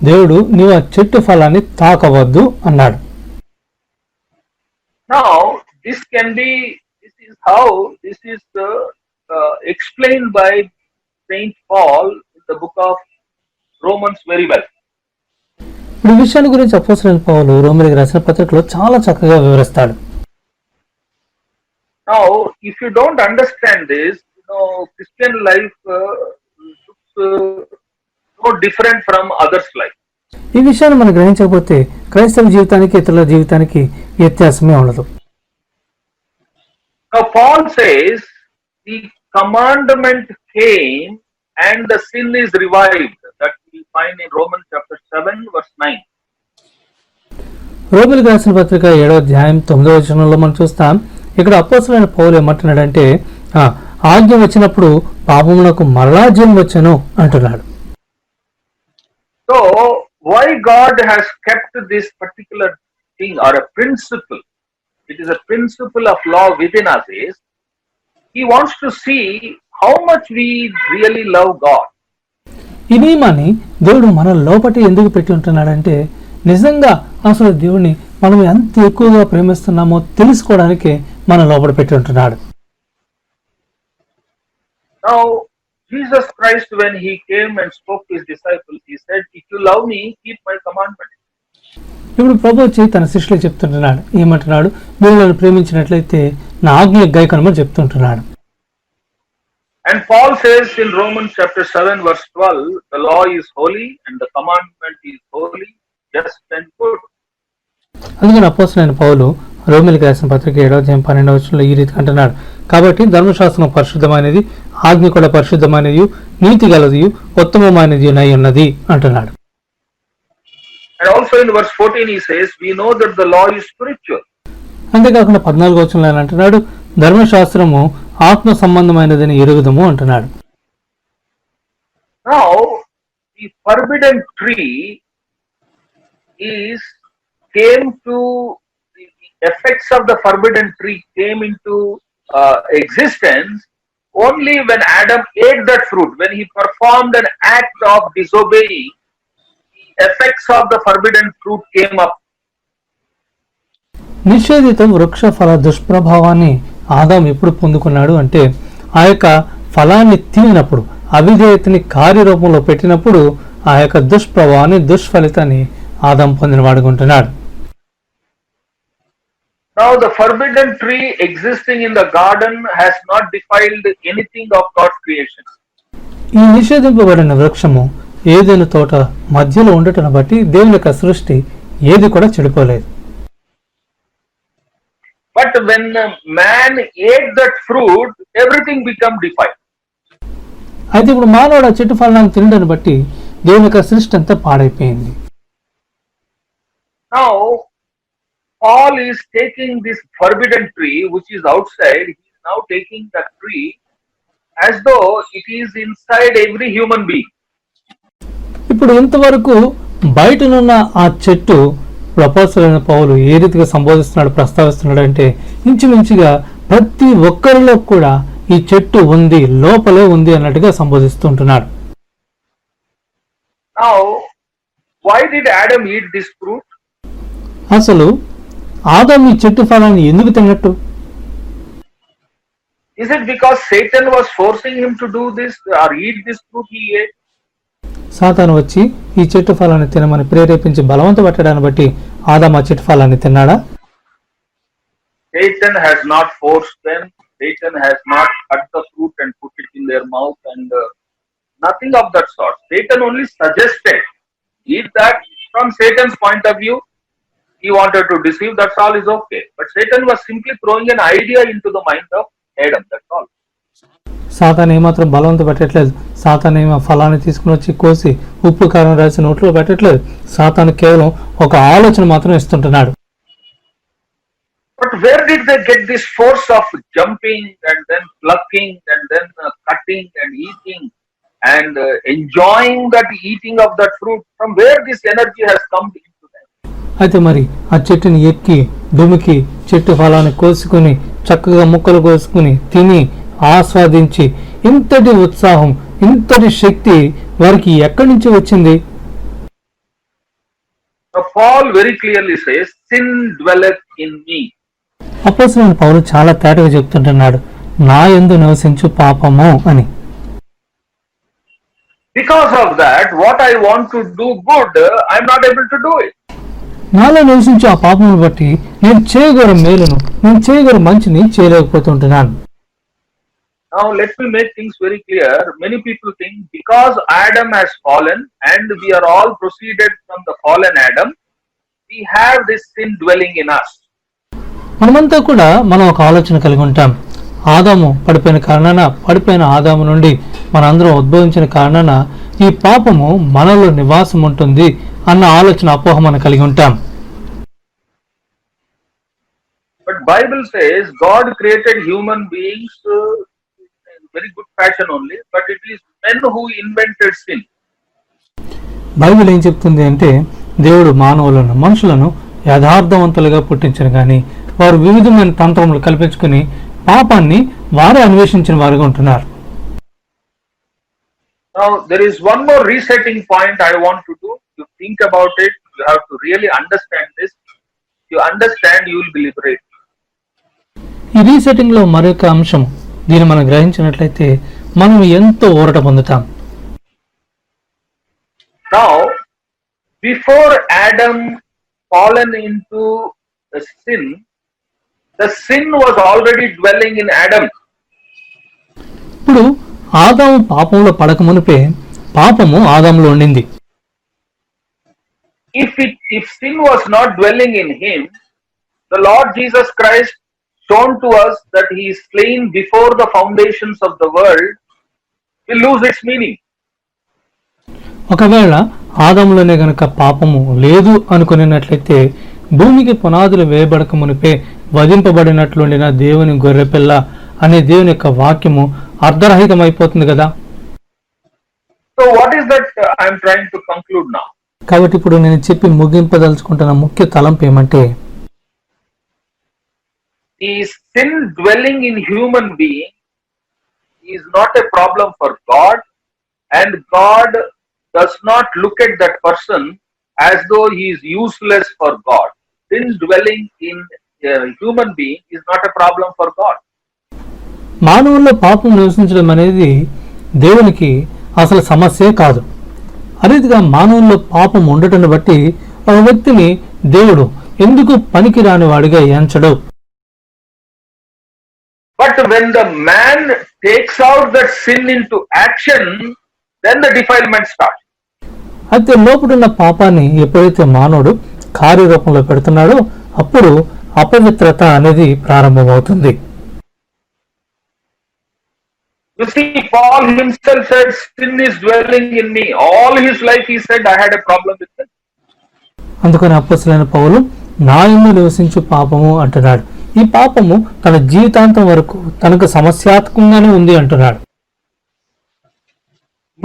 దేవుడు నీవు ఆ చెట్టు ఫలాన్ని తాకవద్దు అన్నాడు. Now this is explained by Saint Paul in the book of Romans very well. ఈ విషయాన్ని గురించి అపోస్తలుడైన పౌలు రోమీయులకు రాసిన పత్రికలో చాలా చక్కగా వివరిస్తాడు. Now, if you don't understand this, Christian life looks so different from others' life. ఈ విషయాన్ని మనం గ్రహించకపోతే క్రైస్తవ జీవితానికి ఇతరుల జీవితానికి వ్యత్యాసమే ఉండదు. Now, Paul says the commandment came and the sin is revived. That we find in Romans chapter 7 verse 9. రోమీయులకు రాసిన పత్రిక 7వ అధ్యాయం 9వ వచనంలో మనం చూస్తాం. ఇక్కడ అపోస్తలుడైన పౌలు ఏమంటున్నాడంటే, ఆజ్ఞ వచ్చినప్పుడు పాపమునకు మరలా జీవం వచ్చెను అంటున్నాడు. So why God has kept this particular thing or a principle? It is a principle of law within us. Is He wants to see how much we really love God. ఈ నియమాన్ని దేవుడు మన లోపటి ఎందుకు పెట్టి ఉంటున్నాడంటే, నిజంగా అసలు దేవుడిని మనం ఎంత ఎక్కువగా ప్రేమిస్తున్నామో తెలుసుకోవడానికి మన లోపల పెట్టి ఉంటున్నాడు. Now, Jesus Christ, when he came and spoke to his disciples, he said, "If you love me, keep my commandments." ఇప్పుడు ప్రభు వచ్చి తన శిష్యులు చెప్తుంటున్నాడు, ఏమంటున్నాడు? మీరు నన్ను ప్రేమించినట్లయితే నా ఆజ్ఞ గైకొనమని చెప్తుంటున్నాడు. And Paul says in Romans chapter 7 verse 12, the law is holy and the commandment is holy, just and good. అందుకని అపోస్తలుడైన పౌలు రోమీయులకు రాసిన పత్రిక 7:12 ఈ రీతిగా అంటున్నాడు, కాబట్టి ధర్మశాస్త్రం పరిశుద్ధమైనది, ఆజ్ఞ కూడా పరిశుద్ధమైనది, నీతి గలది, ఉత్తమమైనది అయి ఉన్నది అంటున్నాడు. And also in verse 14 he says, we know that the law is spiritual. అంతేకాకుండా 14వ వచనంలో ఆయన అంటున్నాడు, ధర్మశాస్త్రము ఆత్మ సంబంధమైనదని ఎరుగుదము అంటున్నాడు. Now, the forbidden tree came to the effects of the forbidden tree came into existence only when Adam ate that fruit. When he performed an act of disobeying, the effects of the forbidden fruit came up. నిషేధిత వృక్ష ఫల దుష్ప్రభావాన్ని ఆదాం ఎప్పుడు పొందుకున్నాడు అంటే ఆ యొక్క ఫలాన్ని తినినప్పుడు, అవిధేయతని కార్యరూపంలో పెట్టినప్పుడు ఆ యొక్క దుష్ప్రభావాన్ని, దుష్ఫలితాన్ని ఆదాం పొందిన వాడుకుంటున్నాడు. Now the forbidden tree existing in the garden has not defiled anything of God's creation. ఈ నిషేధింపబడిన వృక్షము ఏదైనా తోట మధ్యలో ఉండటం బట్టి దేవుని యొక్క సృష్టి ఏది కూడా చెడిపోలేదు. But when man ate that fruit, everything became defiled. అయితే ఇప్పుడు మానవుడు ఆ చెట్టు ఫలాన్ని తినడాన్ని బట్టి దేవుని యొక్క సృష్టి అంతా పాడైపోయింది. Now Paul is taking this forbidden tree which is outside, he is now taking that tree as though it is inside every human being. ఇప్పుడు ఇంతవరకు బయటనున్న ఆ చెట్టు అపోస్తలుడైన పౌలు ఏ రీతిగా సంబోధిస్తున్నాడు, ప్రస్తావిస్తున్నాడు అంటే ఇంచుమించుగా ప్రతి ఒక్కరిలో కూడా ఈ చెట్టు ఉంది, లోపలే ఉంది అన్నట్టుగా సంబోధిస్తుంటున్నాడు. Now, why did Adam eat this fruit? అసలు ఆదాము ఈ చెట్టు ఫలాన్ని ఎందుకు తిన్నట్టు? Is it because Satan was forcing him to do this or eat this fruit he ate? సాతాను వచ్చి ఈ చెట్టు ఫలాన్ని తినమని ప్రేరేపించి బలవంత పెట్టడాన్ని బట్టి ఆదాము ఆ చెట్టు ఫలాన్ని తిన్నాడా? Satan has not forced them. Satan has not cut the fruit and put it in their mouth and nothing of that sort. Satan only suggested. Eat that. From Satan's point of view, he wanted to deceive. That's all is okay. But Satan was simply throwing an idea into the mind of Adam. That's all. సాతాను ఏమాత్రం బలవంత పెట్టట్లేదు. సాతాను ఏమో ఫలాన్ని తీసుకుని వచ్చి కోసి ఉప్పు కారం రాసి నోట్లో పెట్టట్లేదు. సాతాను కేవలం ఒక ఆలోచన మాత్రం ఇస్తుంటున్నాడు. But where did they get this force of jumping and then plucking and then cutting and eating and enjoying that eating of that fruit? From where this energy has come into them? అయితే మరి ఆ చెట్టుని ఎక్కి దుమికి చెట్టు ఫలాన్ని కోసుకుని చక్కగా ముక్కలు కోసుకుని తిని ఆస్వాదించి ఇంతటి ఉత్సాహం, ఇంతటి శక్తి వారికి ఎక్కడి నుంచి వచ్చింది? Paul very clearly says, sin dwelleth in me. అపోస్తలుడైన పౌలు చాలా తేటగా చెప్తుంటున్నాడు, నా యందు నివసించు పాపము అని. Because of that, what I want to do good, I am not able to do it. నాలో నివసించు ఆ పాపమును బట్టి నేను చేయగల మేలును, నేను చేయగల మంచిని చేయలేకపోతుంటున్నాను. Now let me make things very clear. Many people think because Adam has fallen and we are all proceeded from the fallen Adam, we have this sin dwelling in us. మనమంతా కూడా మనం ఒక ఆలోచన కలిగి ఉంటాం. ఆదాము పడిపోయిన కారణాన, పడిపోయిన ఆదాము నుండి మనందరం ఉద్భవించిన కారణాన ఈ పాపము మనలో నివాసం ఉంటుంది అన్న ఆలోచన, అపోహ మనం కలిగి ఉంటాం. But Bible says God created human beings in very good fashion only, but it is men who invented sin. Bible ఏం చెప్తుంది అంటే దేవుడు మానవులను, మనుషులను యథార్థవంతులుగా పుట్టించను కానీ వారు వివిధమైన తంత్రములు కల్పించుకుని పాపాన్ని వారే అన్వేషించిన వారుగా ఉంటున్నారు. Now there is one more resetting point I want to do. You think about it, you have to really understand this. you understand, you will be liberated. ఈ రీసెట్టింగ్ లో మరొక అంశం, దీన్ని మనం గ్రహించినట్లయితే మనం ఎంతో ఊరట పొందుతాం. Now, before Adam fallen into the sin was already dwelling in Adam. ఇప్పుడు ఆదాము పాపంలో పడక మునిపే పాపము ఆదాములో ఉండింది. If sin was not dwelling in him, the Lord Jesus Christ shown to us that he is slain before the foundations of the world will lose its meaning. ఒకవేళ ఆదాములోనే గనక పాపము లేదు అనుకునేట్లయితే భూమికి పునాదులు వేయబడక మునిపే వధింపబడినట్లుండిన దేవుని గొర్రెపిల్ల అనే దేవుని యొక్క వాక్యము అర్ధరహితం అయిపోతుంది కదా. So what is that I am trying to conclude now? కాబట్టి ఇప్పుడు నేను చెప్పి ముగింపదలుచుకుంటున్న ముఖ్య తలంపు ఏమంటే, the sin dwelling in human being is not a problem for God, and God does not look at that person as though he is useless for God. Sin dwelling in a human being is not a problem for God. మానవుల్లో పాపం నివసించడం అనేది దేవునికి అసలు సమస్యే కాదు. అదేవిధంగా మానవుల్లో పాపం ఉండటాన్ని బట్టి ఒక వ్యక్తిని దేవుడు ఎందుకు పనికిరాని వాడిగా ఎంచడు. But when the man takes out that sin into action, then the defilement starts. అయితే లోపడున్న పాపాన్ని ఎప్పుడైతే మానవుడు కార్యరూపంలో పెడుతున్నాడో అప్పుడు అపవిత్రత అనేది ప్రారంభమవుతుంది. You see, Paul himself said, sin is dwelling in me. All his life he said, I had a problem with sin. అందుకని అపొస్తలుడైన పౌలు నా యందు నివసించు పాపము అంటున్నాడు. ఈ పాపము తన జీవితాంతం వరకు తనకు సమస్యాత్మకంగానే ఉంది అంటున్నాడు.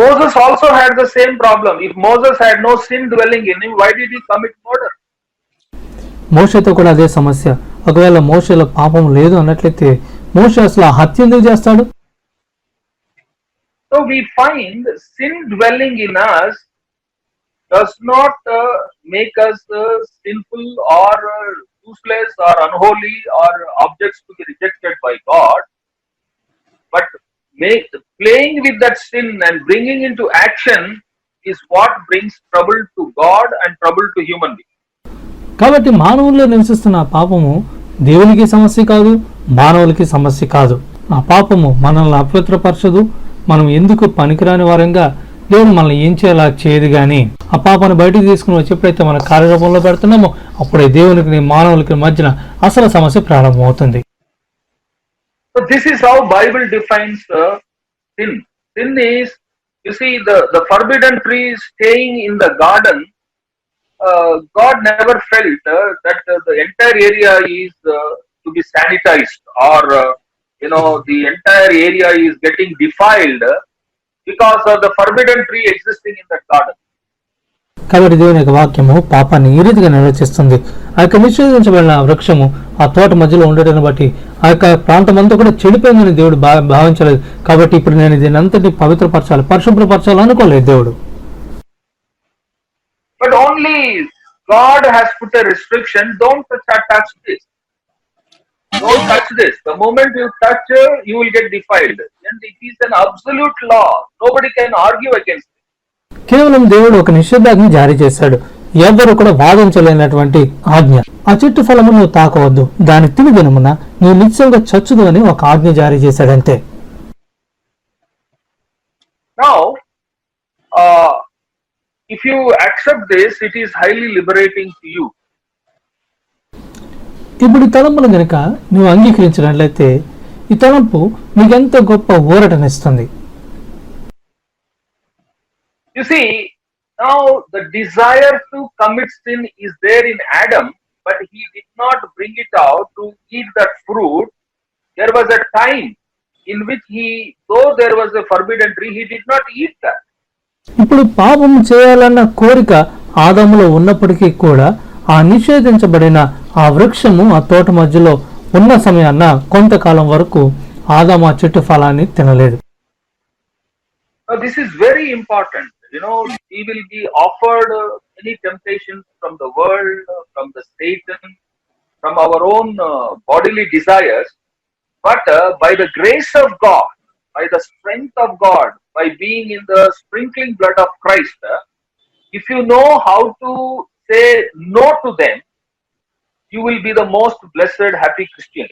Moses also had the same problem. If Moses had no sin dwelling in him, why did he commit murder? మోషేతో కూడా అదే సమస్య. ఒకవేళ మోషేలో పాపం లేదు అన్నట్లయితే మోషే అసలు ఆ హత్య ఎందుకు చేస్తాడు? So we find sin dwelling in us does not make us sinful or useless or unholy or objects to be rejected by God, but playing with that sin and bringing into action is what brings trouble to God and trouble to human beings. కాబట్టి మానవుల్లో నివసిస్తున్న ఆ పాపము దేవునికి సమస్య కాదు, మానవులకి సమస్య కాదు. ఆ పాపము మనల్ని అపవిత్రపరచదు. మనం ఎందుకు పనికిరాని వారంగా దేవుడు మనల్ని ఏం చేయాలా చేయదు. కానీ ఆ పాపాన్ని బయటకు తీసుకుని వచ్చి ఎప్పుడైతే మన కార్యరూపంలో పెడుతున్నామో అప్పుడే దేవునికి మానవులకి మధ్యన అసలు సమస్య ప్రారంభమవుతుంది. So this is how Bible defines sin. Sin is, you see, the forbidden tree staying in the garden. God never felt that the entire area is to be sanitized, or the entire area is getting defiled because of the forbidden tree existing in that garden. కాబట్టి దేవుని యొక్క వాక్యము పాపాన్ని ఈ రీతిగా నిర్వచిస్తుంది. ఆ యొక్క నిషేధించబడిన వృక్షము ఆ తోట మధ్యలో ఉండటాన్ని బట్టి ఆ యొక్క ప్రాంతం అంతా కూడా చెడిపోయిందని దేవుడు భావించలేదు. కాబట్టి ఇప్పుడు నేను దీని అంతటి పవిత్రపరచాలి, పరిశుభ్రపరచాలి అనుకోలేదు దేవుడు. But only God has put a restriction. Don't touch this. Don't touch this. The moment you touch, you will get defiled. And it is an absolute law. Nobody can argue against it. కేవలం దేవుడు ఒక నిషేధాజ్ఞ జారీ చేశాడు. ఎవరు కూడా వాదించలేనటువంటి ఆజ్ఞ. ఆ చెట్టు ఫలము నువ్వు తాకవద్దు, దాని తిని దినమున నువ్వు నిశ్చయంగా చచ్చుదు అని ఒక ఆజ్ఞ జారీ చేశాడంతే. Now, if you accept this, it is highly liberating to you. ఇప్పుడు ఈ తలంపును గనుక నువ్వు అంగీకరించినట్లయితే ఈ తలంపు నీకెంత గొప్ప ఊరటనిస్తుంది. You see, now the desire to commit sin is there in Adam, but he did not bring it out to eat that fruit. There was a time in which though there was a forbidden tree, he did not eat that. ఇప్పుడు పాపం చేయాలన్న కోరిక ఆదాములో ఉన్నప్పటికీ కూడా ఆ నిషేధించబడిన ఆ వృక్షము ఆ తోట మధ్యలో ఉన్న సమయాన్న కొంతకాలం వరకు ఆదాము ఆ చెట్టు ఫలాన్ని తినలేదు. Now this is very important. He will be offered any temptations from the world, from the Satan, from our own bodily desires, but by the grace of God, by the strength of God, by being in the sprinkling blood of Christ, if you know how to say no to them, you will be the most blessed, happy Christian.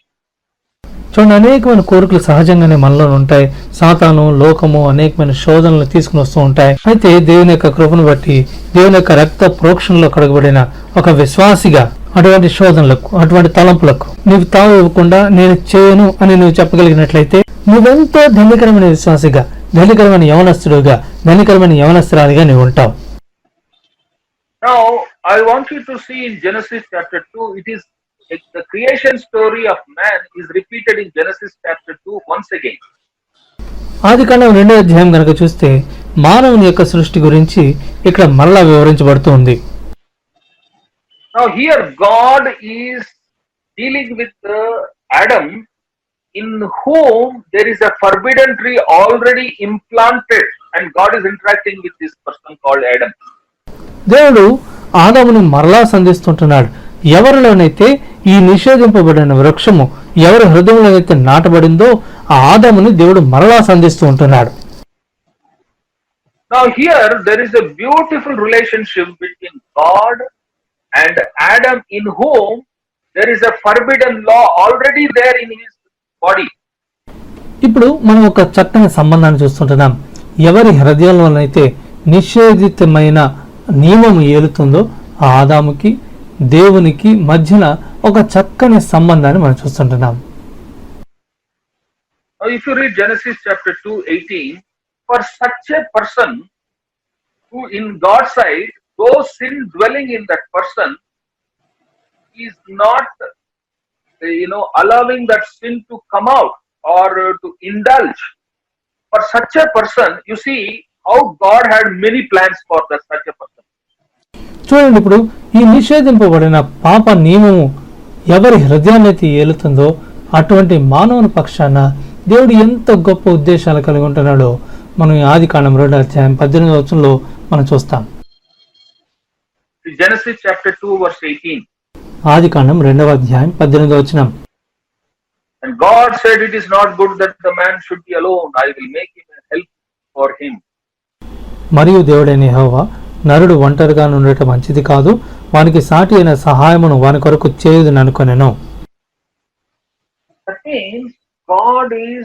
చూడండి, అనేకమైన కోరికలు సహజంగానే మనలో ఉంటాయి. సాతాను, లోకము అనేకమైన శోధనలు తీసుకుని వస్తూ ఉంటాయి. అయితే దేవుని యొక్క కృపను బట్టి, దేవుని యొక్క రక్త ప్రోక్షణలో కడగబడిన ఒక విశ్వాసిగా అటువంటి శోధనలకు, అటువంటి తలంపులకు నీవు తావు ఇవ్వకుండా నేను చేయను అని నువ్వు చెప్పగలిగినట్లయితే నువ్వెంతో ధన్యకరమైన విశ్వాసిగా, ధన్యకరమైన యవనస్తుడుగా, ధన్యకరమైన యవనస్తురాలిగా నువ్వు ఉంటావు. Now, I want you to see in Genesis chapter 2, the creation story of man is repeated in Genesis chapter 2 once again. ఆదికాండం 2వ అధ్యాయం కనుక చూస్తే మానవుని యొక్క సృష్టి గురించి ఇక్కడ మరలా వివరించబడుతూ ఉంది. Now here God is dealing with Adam, in whom there is a forbidden tree already implanted, and God is interacting with this person called Adam. దేవుడు ఆదాముని మరలా సంధిస్తుంటున్నాడు. ఎవరిలోనైతే ఈ నిషేధింపబడిన వృక్షము ఎవరి హృదయంలోనైతే నాటబడిందో ఆ ఆదాముని దేవుడు మరలా సంధిస్తూ ఉంటున్నాడు. Now here there is a beautiful relationship between God and Adam, in whom there is a forbidden law already there in his body. ఇప్పుడు మనం ఒక చక్కని సంబంధాన్ని చూస్తుంటున్నాం. ఎవరి హృదయంలోనైతే నిషేధితమైన నియమం ఏలుతుందో ఆ ఆదాముకి దేవునికి మధ్యన ఒక చక్కని సంబంధాన్ని మనం చూస్తుంటున్నాం. Now if you read Genesis chapter 2:18, for such a person who in God's sight, though sin dwelling in that person, is not allowing that sin to come out or to indulge. For such a person, you see how God had many plans for such a person. చూడండి, ఇప్పుడు ఈ నిషేధింపబడిన పాప నియమము ఎవరి హృదయాన్నైతే ఏలుతుందో అటువంటి మానవుని పక్షాన దేవుడు ఎంత గొప్ప ఉద్దేశాలు కలిగి ఉంటున్నాడో మనం ఈ ఆదికాండం 2వ అధ్యాయం 18వ వచనంలో మనం చూస్తాం. Genesis chapter 2 verse 18. ఆదికాండం 2వ అధ్యాయం 18వ వచనం. And God said, it is not good that the man should be alone. I will make him a help for him. మరియు దేవుడైన యెహోవా, నరుడు ఒంటరిగా ఉండటం మంచిది కాదు, వానికి సాటి అయిన సహాయమును వాని కొరకు చేయుదును అనుకొనెను. That means God is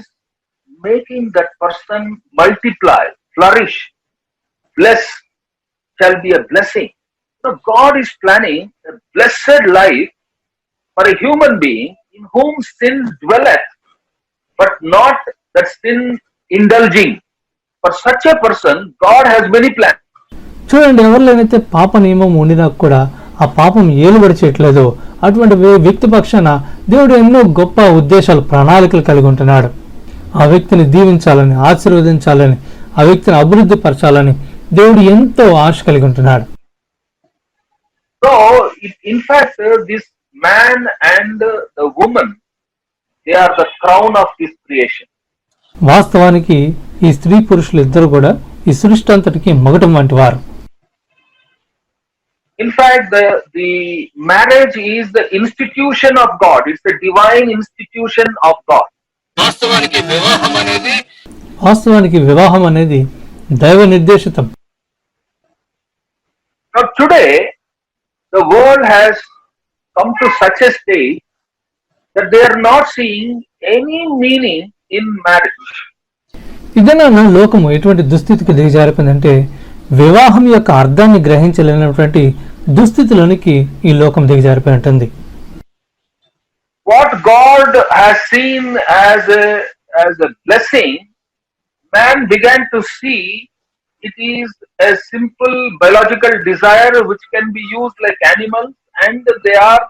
making that person multiply, flourish, bless, shall be a blessing. So God is planning a blessed life for a human being in whom sin dwelleth, but not that sin indulging. For such a person, God has many plans. చూడండి, ఎవరిలోనైతే పాప నియమం ఉండినా కూడా ఆ పాపం ఏలుబడి చేయట్లేదు అటువంటి వ్యక్తి పక్షాన దేవుడు ఎన్నో గొప్ప ఉద్దేశాలు, ప్రణాళికలు కలిగి ఉంటున్నాడు. ఆ వ్యక్తిని దీవించాలని, ఆశీర్వదించాలని, ఆ వ్యక్తిని అభివృద్ధి పరచాలని దేవుడు ఎంతో ఆశ కలిగి ఉంటున్నాడు. So, in fact, this man and the woman, they are the crown of this creation. వాస్తవానికి ఈ స్త్రీ పురుషులు ఇద్దరు కూడా ఈ సృష్టి అంతటికి మగటం వంటి వారు. In fact, the marriage is the institution of God. It's the divine institution of God. వాస్తవానికి వివాహం అనేది దైవ నిర్దేశితం. Now today, the world has come to such a stage that they are not seeing any meaning in marriage. ఇదన్నా లోకము ఎటువంటి దుస్థితికి దిగజారిపోయిందంటే వివాహం యొక్క అర్థాన్ని గ్రహించలేనటువంటి దుస్థితిలోనికి ఈ లోకం దిగజారిపోయి ఉంటుంది. What God has seen as a blessing, man began to see it is a simple biological desire which can be used like animals, and they are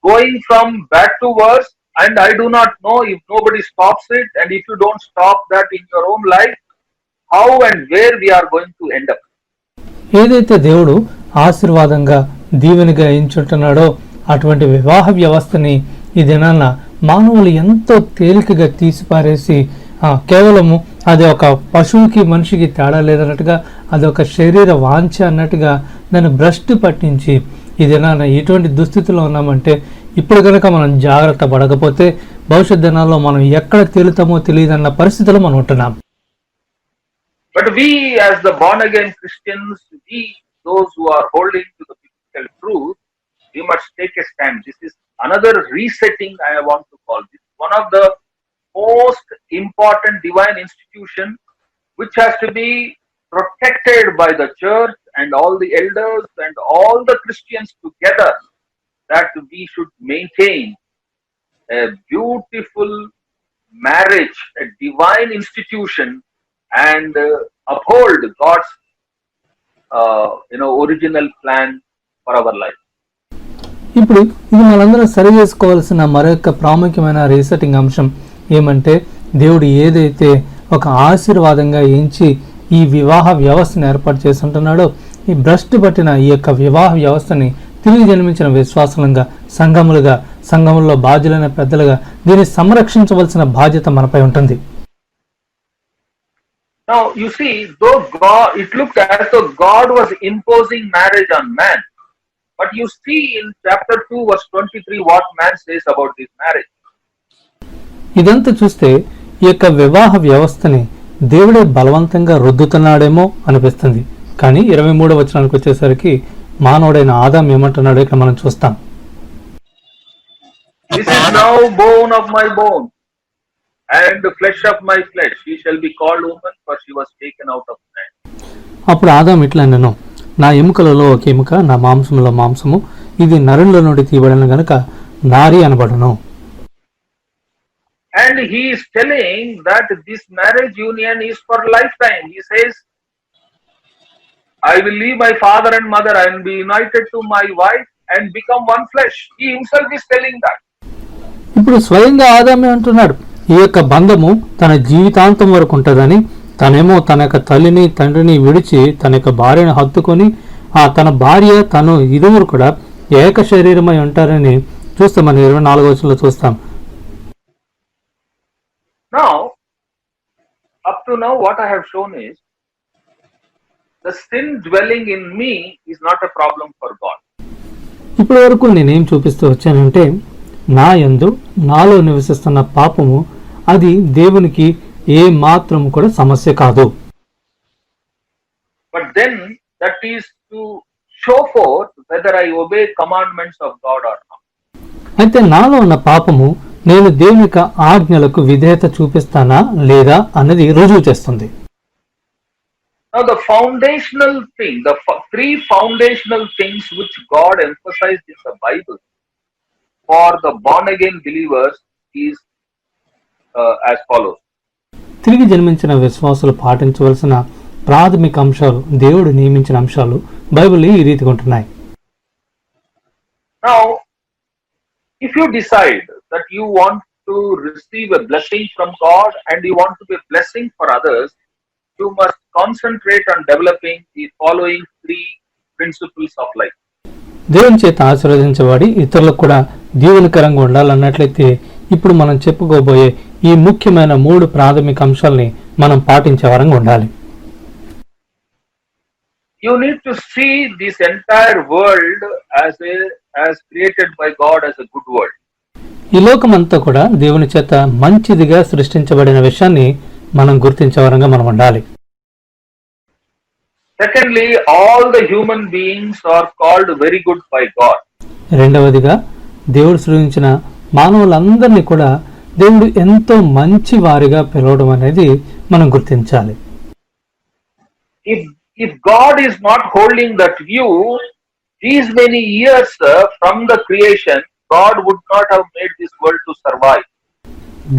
going from bad to worse. And I do not know, if nobody stops it, and if you don't stop that in your own life, how and where we are going to end up. ఏదైతే దేవుడు ఆశీర్వాదంగా దీవెనగా ఎంచుంటున్నాడో అటువంటి వివాహ వ్యవస్థని ఈ దినాన మానవులు ఎంతో తేలికగా తీసిపారేసి కేవలము అది ఒక పశువుకి మనిషికి తేడా లేదన్నట్టుగా, అది ఒక శరీర వాంఛ అన్నట్టుగా దాన్ని భ్రష్టు పట్టించి ఈ దినాన ఎటువంటి దుస్థితిలో ఉన్నామంటే ఇప్పుడు కనుక మనం జాగ్రత్త పడకపోతే భవిష్యత్ దినాల్లో మనం ఎక్కడ తేలుతామో తెలియదన్న పరిస్థితిలో మనం ఉంటున్నాం. But we, as the born again Christians, we, those who are holding to the biblical truth, we must take a stand. This is another resetting I want to call this. One of the most important divine institution which has to be protected by the church and all the elders and all the Christians together, that we should maintain a beautiful marriage, a divine institution, and uphold God's original plan for our life. ఇప్పుడు ఇది మనందరం సరి చేసుకోవాల్సిన మరొక ప్రాముఖ్యమైన resetting అంశం ఏమంటే, దేవుడు ఏదైతే ఒక ఆశీర్వాదంగా ఎంచి ఈ వివాహ వ్యవస్థను ఏర్పాటు చేస్తుంటున్నాడో, ఈ భ్రష్టు పట్టిన ఈ యొక్క వివాహ వ్యవస్థని తిరిగి జన్మించిన విశ్వాసులంగా, సంఘములలో బాధ్యులైన పెద్దలుగా దీన్ని సంరక్షించవలసిన బాధ్యత మనపై ఉంటుంది. Now you see, though God, it looked as though God was imposing marriage on man, but you see in chapter 2 verse 23 what man says about this marriage. ఇదంతా చూస్తే ఈ యొక్క వివాహ వ్యవస్థని దేవుడే బలవంతంగా రుద్దుతున్నాడేమో అనిపిస్తుంది. కానీ 23వ వచనానికి వచ్చేసరికి మానవుడైన ఆదాం ఏమంటున్నాడో ఇక్కడ మనం చూస్తాం. This is now bone of my bone and the flesh of my flesh. She shall be called woman, for she was taken out of man. అప్పుడు ఆదాం ఇట్లా అన్నాను, నా ఎముకలలో ఒక ఎముక, నా మాంసములో మాంసము, ఇది నరుల నుండి తీయబడిన గనుక నారి అనబడును. And he is telling that this marriage union is for lifetime. He says, I will leave my father and mother and be united to my wife and become one flesh. He himself is telling that. ఇప్పుడు స్వయంగా ఆదామే అంటున్నాడు, ఈ యొక్క బంధము తన జీవితాంతం వరకు ఉంటుందని. తనేమో తన యొక్క తల్లిని తండ్రిని విడిచి తన యొక్క భార్యను హత్తుకొని తన భార్య తను ఇరువురు కూడా ఏక శరీరమై ఉంటారని చూస్తాం. మనం 24వ వచనంలో చూస్తాం. Now, up to now, what I have shown is the sin dwelling in me is not a problem for God. ఇప్పటి వరకు నేనేం చూపిస్తూ వచ్చానంటే, నా యందు నాలో నివసిస్తున్న పాపము అది దేవునికి ఏ మాత్రం కూడా సమస్య కాదు. But then that is to show forth whether I obey commandments of God or not. అయితే నాలో ఉన్న పాపము నేను దేవుని యొక్క ఆజ్ఞలకు విధేయత చూపిస్తానా లేదా అన్నది రుజువు చేస్తుంది. Now the foundational thing, three foundational things which God emphasized in the Bible for the born again believers is as follows. తిరిగి జన్మించిన విశ్వాసులు పాటించవలసిన ప్రాథమిక అంశాలు, దేవుడు నియమించిన అంశాలు బైబిల్ ఈ రీతిగా ఉంటున్నాయి. Now, if you decide that you want to receive a blessing from God and you want to be a blessing for others, you must concentrate on developing the following three principles of life. దేవుని చేత ఆశీర్వదించబడి ఇతరులకు కూడా దీవెనకరంగా ఉండాలన్నట్లయితే ఇప్పుడు మనం చెప్పుకోబోయే ఈ ముఖ్యమైన 3 ప్రాథమిక అంశాలని మనం పాటించే వరంగా ఉండాలి. You need to see this entire world as created by God as a good world. ఈ లోకమంతా కూడా దేవుని చేత మంచిదిగా సృష్టించబడిన విషయాన్ని మనం గుర్తించే వరంగా మనం ఉండాలి. Secondly, all the human beings are called very good by God. రెండవదిగా దేవుడు సృష్టించిన మానవులందరినీ కూడా దేవుడు ఎంతో మంచి వారిగా పిలవడం అనేది మనం గుర్తించాలి. If God is not holding that view, these many years from the creation, God would not have made this world to survive.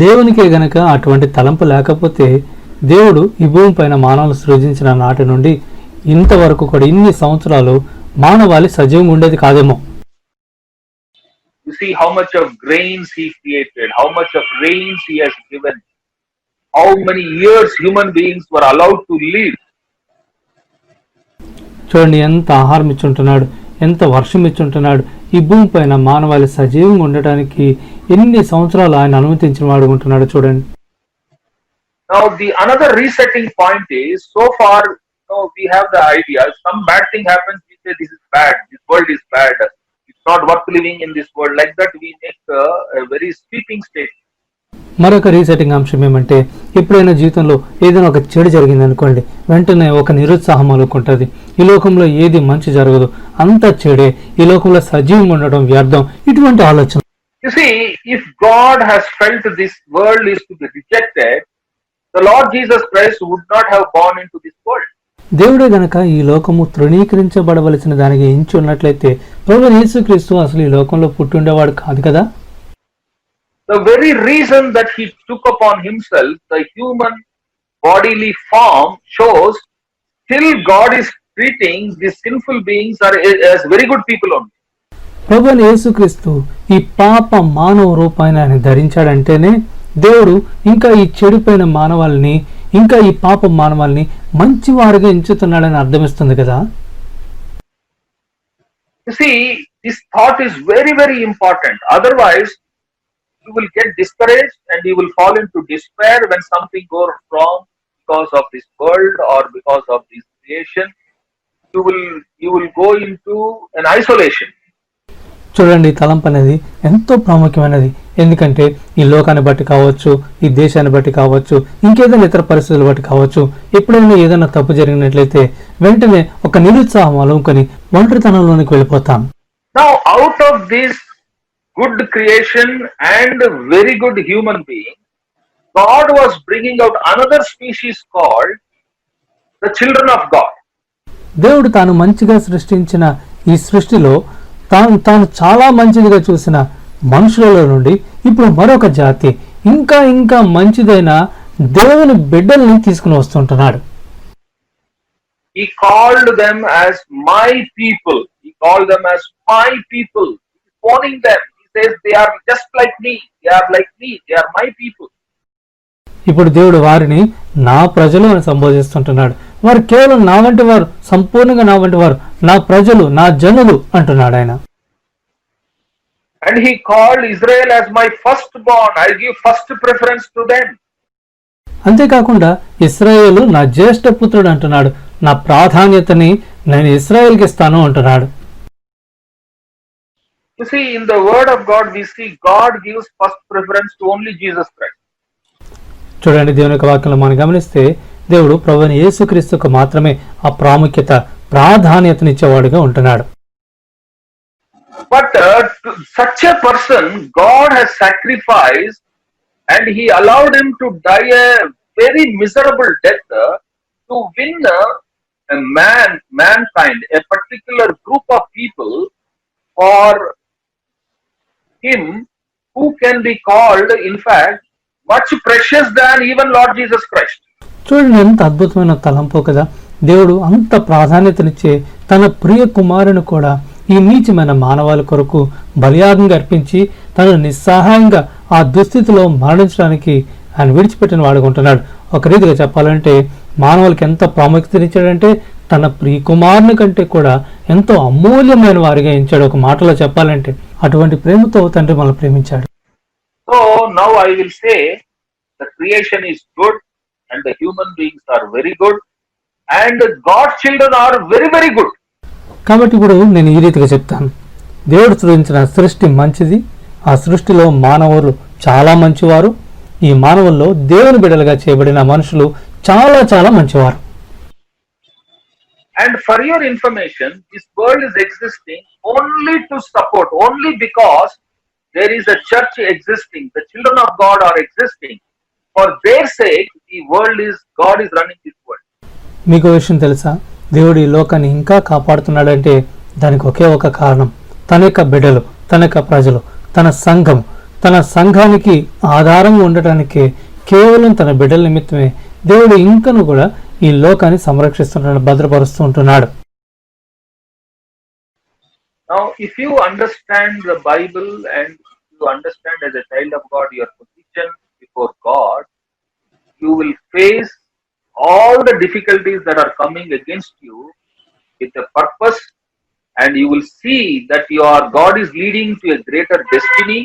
దేవునికే గనక అటువంటి తలంపు లేకపోతే దేవుడు ఈ భూమి పైన మానవులు సృజించిన నాటి నుండి ఇంతవరకు కూడా ఇన్ని సంవత్సరాలు మానవాళి సజీవంగా ఉండేది కాదేమో. You see how much of grains he created, how much of rains he has given, how many years human beings were allowed to live. చూడండి, ఎంత ఆహారం ఇచ్చుంటున్నాడు, ఎంత వర్షం ఇచ్చుంటున్నాడు. ఈ భూమి పైన మానవాళి సజీవంగా ఉండటానికి ఎన్ని సంవత్సరాలు ఆయన అనుమతించిన వాడుకుంటున్నాడు చూడండి. Now the another resetting point is, so far we have the idea, some bad thing happens, we say this is bad, this world is bad, this not worth living in this world. Like that, we make a very sweeping statement. మరొక resetting అంశం ఏమంటే ఎప్పుడైనా జీవితంలో ఏదైనా ఒక చెడు జరిగింది అనుకోండి, వెంటనే ఒక నిరుత్సాహం అనుకుంటుంది. ఈ లోకంలో ఏది మంచి జరగదు, అంతా చెడే, ఈ లోకంలో సజీవం ఉండడం వ్యర్థం, ఇటువంటి ఆలోచన. You see, if God has felt this world is to be rejected, the Lord Jesus Christ would not have born into this world. దేవుడే గనక ఈ లోకము తృణీకరించబడవలసిన దానికి ఎంచి ఉన్నట్లయితే ప్రభువైన యేసుక్రీస్తు అసలు ఈ లోకంలో పుట్టుండేవాడు కాదు కదా. The very reason that he took upon himself the human bodily form shows still God is treating these sinful beings as very good people only. ప్రభువైన యేసుక్రీస్తు ఈ పాప మానవ రూపాన్ని ఆయన ధరించాడంటేనే దేవుడు ఇంకా ఈ చెడిపోయిన మానవాళ్ళని, ఇంకా ఈ పాప మానవాళ్ళని మంచివారుగా ఎంచుతున్నాడని అర్థమిస్తుంది కదా. You see, this thought is very, very important. Otherwise, you will get discouraged and you will fall into despair when something goes wrong because of this world or because of this creation. You will go into an isolation. చూడండి, తలంపు అనేది ఎంతో ప్రాముఖ్యమైనది. ఎందుకంటే ఈ లోకాన్ని బట్టి కావచ్చు, ఈ దేశాన్ని బట్టి కావచ్చు, ఇంకేదైనా ఇతర పరిస్థితులు బట్టి కావచ్చు, ఎప్పుడైనా ఏదైనా తప్పు జరిగినట్లయితే వెంటనే ఒక నిరుత్సాహం అలుముకొని ఒంటరితనంలోనికి వెళ్ళిపోతాం. Now, out of this good creation and very good human being, God was bringing out another species called the children of God. దేవుడు తాను మంచిగా సృష్టించిన ఈ సృష్టిలో తాను చాలా మంచిదిగా చూసిన మనుషులలో నుండి ఇప్పుడు మరొక జాతి, ఇంకా ఇంకా మంచిదైన దేవుని బిడ్డల్ని తీసుకుని వస్తుంటున్నాడు. He called them as my people. He called them as my people. He's warning them. He says they are just like me. They are like me. They are my people. ఇప్పుడు దేవుడు వారిని నా ప్రజలు అని సంబోధిస్తుంటున్నాడు. వారు కేవలం నా వంటి వారు, సంపూర్ణంగా నా వంటి వారు, నా ప్రజలు, నా జనులు అంటున్నాడు ఆయన. And he called Israel as my firstborn. I give first preference to them. అంతేకాకుండా ఇశ్రాయేలు నా జ్యేష్ఠ పుత్రుడు అంటున్నాడు. నా ప్రాధాన్యతని నేను ఇశ్రాయేల్కి ఇస్తాను అంటున్నాడు. You see, in the word of God, we see God gives first preference to only Jesus Christ. చూడండి, దేవుని యొక్క వాక్యంలో మనం గమనిస్తే దేవుడు ప్రభువైన యేసుక్రీస్తుకు మాత్రమే ఆ ప్రాముఖ్యత, ప్రాధాన్యతనిచ్చేవాడుగా ఉంటున్నాడు. But to such a person, God has sacrificed and he allowed him to die a very miserable death to win a mankind, a particular group of people for him who can be called, in fact, much precious than even Lord Jesus Christ. చూడండి, ఎంత అద్భుతమైన తలంపు కదా. దేవుడు అంత ప్రాధాన్యతనిచ్చే తన ప్రియ కుమారుని కూడా ఈ నీచమైన మానవాళి కొరకు బలియాగంగా అర్పించి తను నిస్సహాయంగా ఆ దుస్థితిలో మరణించడానికి ఆయన విడిచిపెట్టిన వాడుకుంటున్నాడు. ఒక రీతిగా చెప్పాలంటే మానవులకి ఎంత ప్రాముఖ్యతనిచ్చాడంటే తన ప్రియ కుమారుని కంటే కూడా ఎంతో అమూల్యమైన వారిగా ఎంచాడు. ఒక మాటలో చెప్పాలంటే అటువంటి ప్రేమతో తండ్రి మనల్ని ప్రేమించాడు. So now I will say the creation is good and the human beings are very good and God's children are very, very good. కాబట్టి ఇప్పుడు నేను ఈ రీతిగా చెప్తాను. దేవుడు సృష్టించిన సృష్టి మంచిది, ఆ సృష్టిలో మానవులు చాలా మంచివారు, ఈ మానవుల్లో దేవుని బిడ్డలుగా చేయబడిన మనుషులు చాలా చాలా మంచివారు. And for your information, this world is existing only to support, only because there is a church existing, the children of God are existing. For their sake, the world is, God is running this world. మీకు విషయం తెలుసా, దేవుడు ఈ లోకాన్ని ఇంకా కాపాడుతున్నాడంటే దానికి ఒకే ఒక కారణం, తన యొక్క బిడ్డలు, తన యొక్క ప్రజలు, తన సంఘం, తన సంఘానికి ఆధారంగా ఉండటానికి కేవలం తన బిడ్డల నిమిత్తమే దేవుడు ఇంకను కూడా ఈ లోకాన్ని సంరక్షిస్తున్నాడు, భద్రపరుస్తూ ఉంటున్నాడు. Now, if you understand the Bible and you understand as a child of God your position before God, you will face all the difficulties that are coming against you with a purpose, and you will see that God is leading to a greater destiny,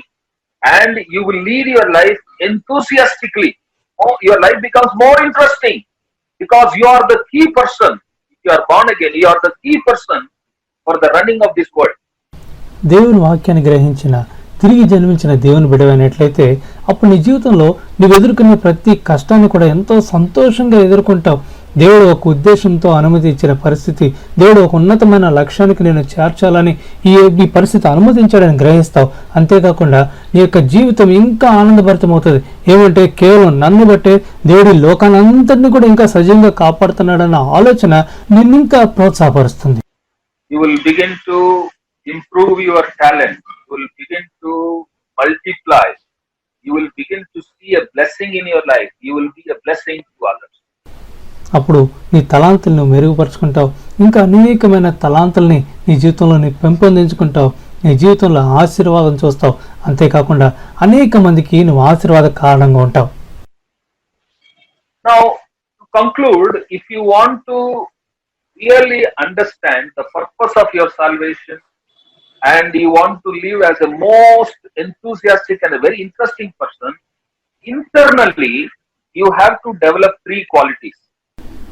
and you will lead your life enthusiastically. Your life becomes more interesting because you are the key person. If you are born again, you are the key person for the running of this world. దేవుని వాక్యాన్ని గ్రహించిన, తిరిగి జన్మించిన దేవుని బిడవైనట్లయితే అప్పుడు నీ జీవితంలో నువ్వు ఎదుర్కొనే ప్రతి కష్టాన్ని కూడా ఎంతో సంతోషంగా ఎదుర్కొంటావు. దేవుడు ఒక ఉద్దేశంతో అనుమతి ఇచ్చిన పరిస్థితి, దేవుడు ఒక ఉన్నతమైన లక్ష్యానికి నేను చేర్చాలని ఈ పరిస్థితి అనుమతించాడని గ్రహిస్తావు. అంతేకాకుండా నీ యొక్క జీవితం ఇంకా ఆనందభరితమవుతుంది. ఏమంటే కేవలం నన్ను బట్టే దేవుడి లోకానంతటిని కూడా ఇంకా సజీవంగా కాపాడుతున్నాడన్న ఆలోచన నిన్ను ఇంకా ప్రోత్సాహపరుస్తుంది. You will begin to improve your talent. You will begin to multiply. You will begin to see a blessing in your life. You will be a blessing to others. అప్పుడు నీ తలాంతులను మెరుగుపరుచుకుంటావు. ఇంకా అనేకమైన తలాంతుల్ని నీ జీవితంలో నీ పెంపొందించుకుంటావు. నీ జీవితంలో ఆశీర్వాదం చూస్తావు. అంతేకాకుండా అనేక మందికి నువ్వు ఆశీర్వాద కారణంగా ఉంటావు. Now, to conclude, if you want to really understand the purpose of your salvation and you want to live as a most enthusiastic and a very interesting person, internally you have to develop 3 qualities.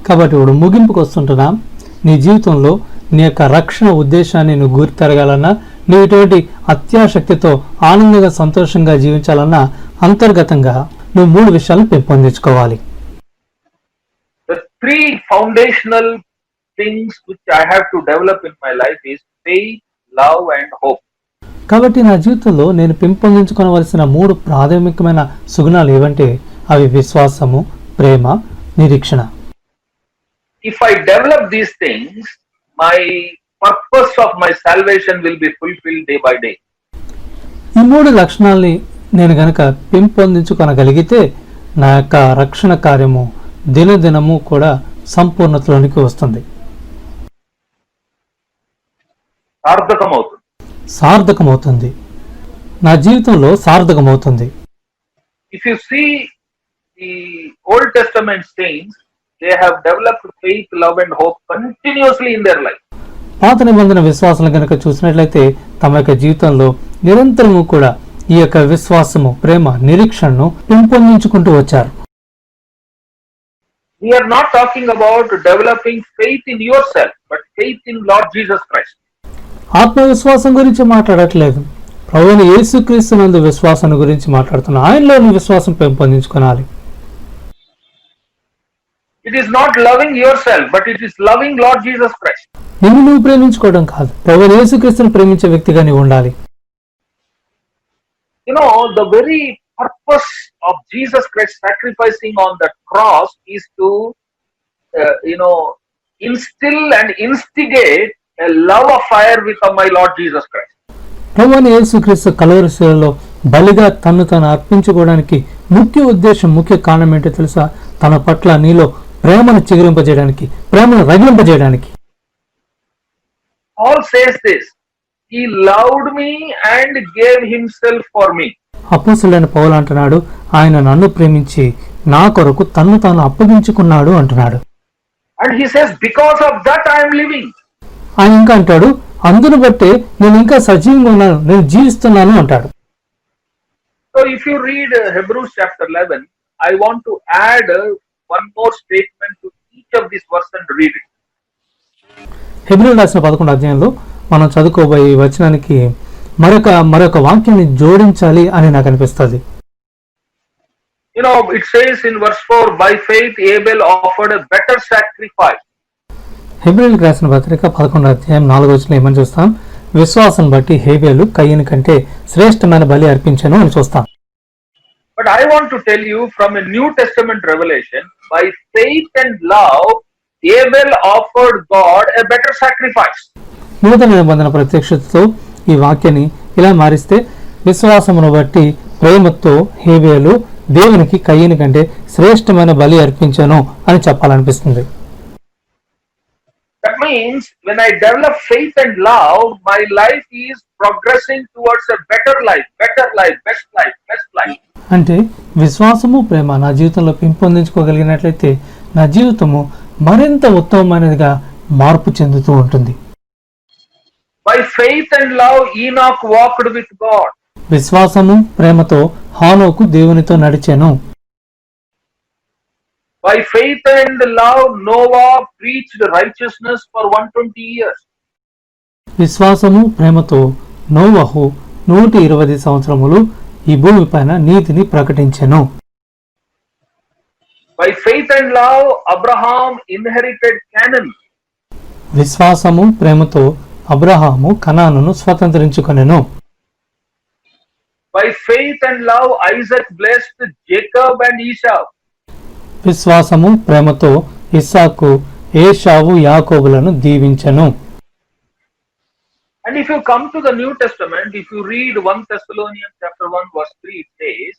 కాబట్టి ఇప్పుడు ముగింపుకు వస్తుంటున్నాం. నీ జీవితంలో నీ యొక్క రక్షణ ఉద్దేశాన్ని నువ్వు గుర్తెరగాలన్నా, నువ్వు ఇటువంటి అత్యాశక్తితో ఆనందంగా సంతోషంగా జీవించాలన్నా అంతర్గతంగా నువ్వు 3 విషయాలను పెంపొందించుకోవాలి. The 3 foundational things which I have to develop in my life is faith, love and hope. కాబట్టి నా జీవితంలో నేను పెంపొందించుకోవలసిన 3 ప్రాథమికమైన సుగుణాలు ఏవంటే అవి విశ్వాసము, ప్రేమ, నిరీక్షణ. If I develop these things, my purpose of my salvation will be fulfilled day by day. ఈ 3 లక్షణాలని నేను గనక పెంపొందించుకొనగలిగితే నా యొక్క రక్షణ కార్యము దినదినము కూడా సంపూర్ణతలోనికి వస్తుంది, సార్థకమవుతుంది. నా జీవితంలో సార్థకమవుతుంది. If you see the Old Testament saints, they have developed faith, love and hope continuously in their life. పాత నిబంధన విశ్వాసాలను కనుక చూసినట్లయితే తమ యొక్క జీవితంలో నిరంతరము కూడా ఈ యొక్క విశ్వాసము, ప్రేమ, నిరీక్షణను పెంపొందించుకుంటూ వచ్చారు. We are not talking about developing faith in yourself, but faith in Lord Jesus Christ. ఆత్మవిశ్వాసం గురించి మాట్లాడట్లేదు, ప్రభువైన యేసుక్రీస్తునందు విశ్వాసం గురించి మాట్లాడుతున్నాం. ఆయనలోని విశ్వాసం పెంపొందించుకోవాలి. It is not loving yourself, but it is loving Lord Jesus Christ. నిన్ను నువ్వు ప్రేమించుకోవడం కాదు, ప్రభువైన యేసుక్రీస్తును ప్రేమించే వ్యక్తిగా నీవు ఉండాలి. You know, the very purpose of Jesus Christ sacrificing on the cross is to, instill and instigate a love affair with my Lord Jesus Christ. ప్రభువైన యేసుక్రీస్తు కలువరి శిలువలో బలిగా తను అర్పించుకోవడానికి ముఖ్య ఉద్దేశం, ముఖ్య కారణం ఏంటో తెలుసా? తన పట్ల నీలో ప్రేమను చిగురింపజేయడానికి, ప్రేమను రగిలింపజేయడానికి. Paul says this, he loved me and gave himself for me. అపోస్తలుడైన పౌలు అంటున్నాడు, ఆయన నన్ను ప్రేమించి నా కొరకు తన్ను తాను అప్పగించుకున్నాడు అంటున్నాడు. And he says, because of that I am living. ఆయన ఇంకా అంటాడు, అందును బట్టే నేను ఇంకా సజీవంగా ఉన్నాను, నేను జీవిస్తున్నాను అంటాడు. So if you read Hebrews chapter 11, I want to add one more statement to each of these verses and read it. హెబ్రీయులకు రాసిన 11వ అధ్యాయంలో మనం చదువుకోబోయే ఈ వచనానికి మరొక వాక్యాన్ని జోడించాలి అని నాకు అనిపిస్తుంది. You know, it says in verse 4, by faith Abel offered a better sacrifice. హెబ్రీయులకు రాసిన పత్రిక 11వ అధ్యాయం 4వ వచనం ఏమని చూస్తాం? విశ్వాసం బట్టి హేబేలు కయీను కంటే శ్రేష్టమైన బలి అర్పించెను అని చూస్తాం. But I want to tell you from a New Testament revelation, by faith and love Abel offered God a better sacrifice. నూతన నిబంధన ప్రత్యక్షతతో ఈ వాక్యాన్ని ఇలా మారిస్తే, విశ్వాసమును బట్టి ప్రేమతో హేబేలు దేవునికి కయీను కంటే శ్రేష్టమైన బలి అర్పించెను అని చెప్పాలనిపిస్తుంది. That means when I develop faith and love, my life is progressing towards a better life, best life. అంటే విశ్వాసము, ప్రేమ నా జీవితంలో పెంపొందించుకోగలిగినట్లయితే నా జీవితము మరింత ఉత్తమమైనదిగా మార్పు చెందుతూ ఉంటుంది. By faith and love Enoch walked with God. విశ్వాసము, ప్రేమతో హానోకు దేవునితో నడిచెను. By faith and love Noah preached righteousness for 120 years. విశ్వాసము, ప్రేమతో నోవహు 120 సంవత్సరములు ఈ భూమి పైన నీతిని ప్రకటించెను. By faith and love, Abraham inherited Canaan. విశ్వాసము ప్రేమతో Abraham కనానును స్వతంత్రించుకొనెను. By faith and love, Isaac blessed Jacob and Esau. విశ్వాసము ప్రేమతో ఇస్సాకు ఏశావు యాకోబులను దీవించెను. And if you come to the New Testament, if you read 1 Thessalonians chapter 1 verse 3, it says,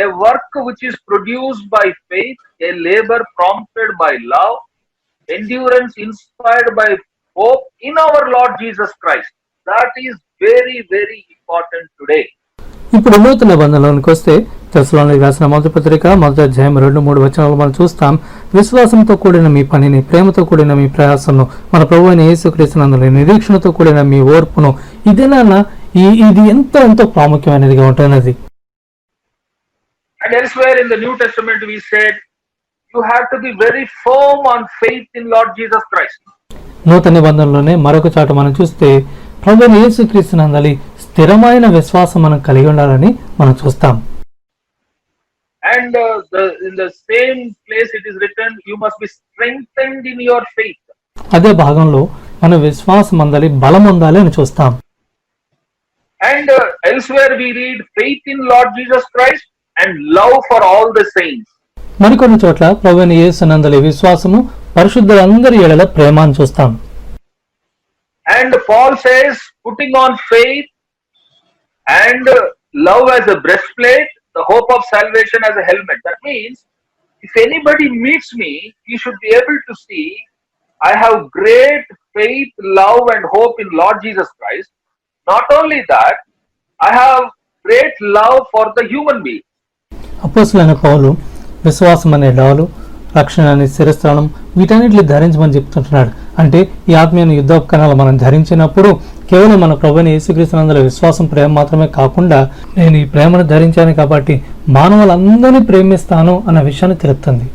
a work which is produced by faith, a labor prompted by love, endurance inspired by hope in our Lord Jesus Christ. That is very, very important today. ఇప్పుడు నూతన నిబంధనలోనికి వస్తే తెస్సలోనికీయులకు రాసిన మొదటి పత్రిక 1వ అధ్యాయం 2-3 వచనాలు మనం చూస్తాం. విశ్వాసంతో కూడిన మీ పనిని, ప్రేమతో కూడిన మీ ప్రయాసను, మన ప్రభువైన యేసుక్రీస్తునందు నిరీక్షణతో కూడిన మీ ఓర్పును, ఇది ఎంతో ప్రాముఖ్యమైనదిగా ఉంటున్నది. And elsewhere in the New Testament we said, you have to be very firm on faith in Lord Jesus Christ. నూతన నిబంధనలోనే మరొక చాట మనం చూస్తే ప్రభువైన యేసుక్రీస్తునందు స్థిరమైన విశ్వాసం మనం కలిగి ఉండాలని మనం చూస్తాం. And in the same place it is written, you must be strengthened in your faith. అదే భాగంలో మన విశ్వాసం అందలి బలం ఉండాలి అని చూస్తాం. And elsewhere we read faith in Lord Jesus Christ and love for all the saints. మరికొన్ని చోట్ల ప్రభువైన యేసునందలి విశ్వాసము పరిశుద్ధులందరి ఎడల ప్రేమ అని చూస్తాం. And Paul says, putting on faith and love as a breastplate, the hope of salvation as a helmet. That means, if anybody meets me, he should be able to see, I have great faith, love and hope in Lord Jesus Christ. Not only that, I have great love for the human being. అపోస్తలుడైన పౌలు విశ్వాసం అనే డాలు, రక్షణ అనే శిరస్త్రాణం, వీటన్నిటిని ధరించమని చెప్తుంటున్నాడు. అంటే ఈ ఆత్మీయ యుద్ధోపకరణాలు మనం ధరించినప్పుడు కేవలం మన ప్రభువైన యేసుక్రీస్తునందు విశ్వాసం ప్రేమ మాత్రమే కాకుండా, నేను ఈ ప్రేమను ధరించాను కాబట్టి మానవులందరినీ ప్రేమిస్తాను అన్న విషయాన్ని తెలుపుతుంది.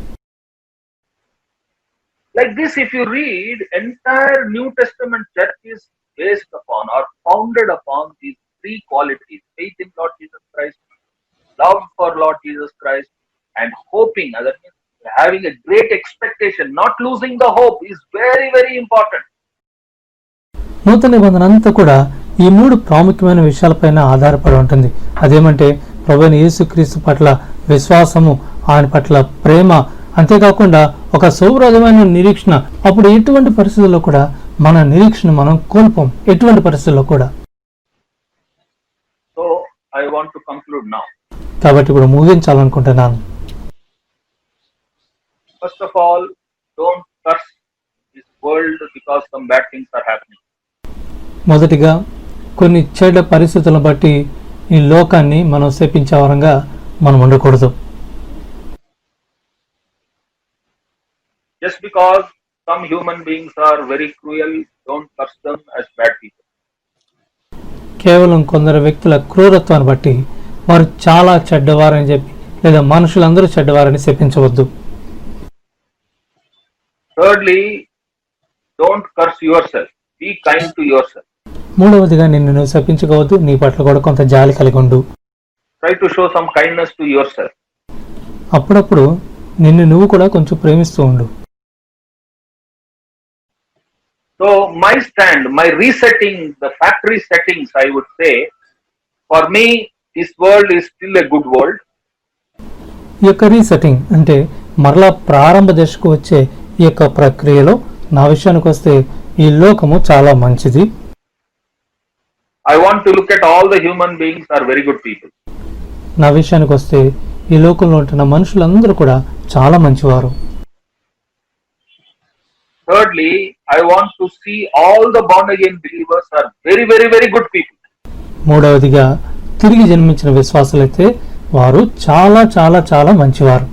Like this, if you read, entire New Testament church is based upon or founded upon these three qualities: faith in Lord Jesus Christ, love for Lord Jesus Christ, and hoping. That means having a great expectation, not losing the hope is very, very important. నూతన నిబంధన అంతా కూడా ఈ 3 ప్రాముఖ్యమైన విషయాలపైన ఆధారపడి ఉంటుంది. అదేమంటే ప్రభువైన యేసుక్రీస్తు పట్ల విశ్వాసము, ఆయన పట్ల ప్రేమ, అంతేకాకుండా ఒక సౌరమైన నిరీక్షణ. అప్పుడు ఎటువంటి పరిస్థితుల్లో కూడా మన నిరీక్షణ మనం కోల్పోం, ఎటువంటి పరిస్థితుల్లో కూడా. So I want to conclude now. కాబట్టి ఇప్పుడు ముగించాలనుకుంటున్నాను. First of all, don't curse this world because some bad things are happening. మొదటిగా కొన్ని చెడ్డ పరిస్థితులను బట్టి ఈ లోకాన్ని మనం శపించే వరంగా మనం ఉండకూడదు. Just because some human beings are very cruel, don't curse them as bad people. కేవలం కొందరు వ్యక్తుల క్రూరత్వాన్ని బట్టి వారు చాలా చెడ్డవారని చెప్పి, లేదా మనుషులందరూ చెడ్డవారని శపించవద్దు. Thirdly, don't curse yourself. Be kind to yourself. మూడవదిగా నిన్ను నువ్వు శపించుకోవద్దు, నీ పట్ల కూడా కొంత జాలి కలిగి ఉండు. Try to show some kindness to yourself. అప్పుడప్పుడు నిన్ను నువ్వు కూడా కొంచెం ప్రేమిస్తూ ఉండు. So my stand, my resetting, the factory settings, I would say, for me, this world is still a good world. ఈ యొక్క రీసెట్టింగ్ అంటే మరలా ప్రారంభ దశకు వచ్చే ఈ యొక్క ప్రక్రియలో నా విషయానికి వస్తే ఈ లోకము చాలా మంచిది. I want to look at all the human beings are very good people. నా విషయానికి వస్తే ఈ లోకంలో ఉంటున్న మనుషులందరూ కూడా చాలా మంచివారు. Thirdly, I want to see all the born again believers are very, very, very good people. మూడవదిగా తిరిగి జన్మించిన విశ్వాసులైతే వారు చాలా చాలా చాలా మంచివారు.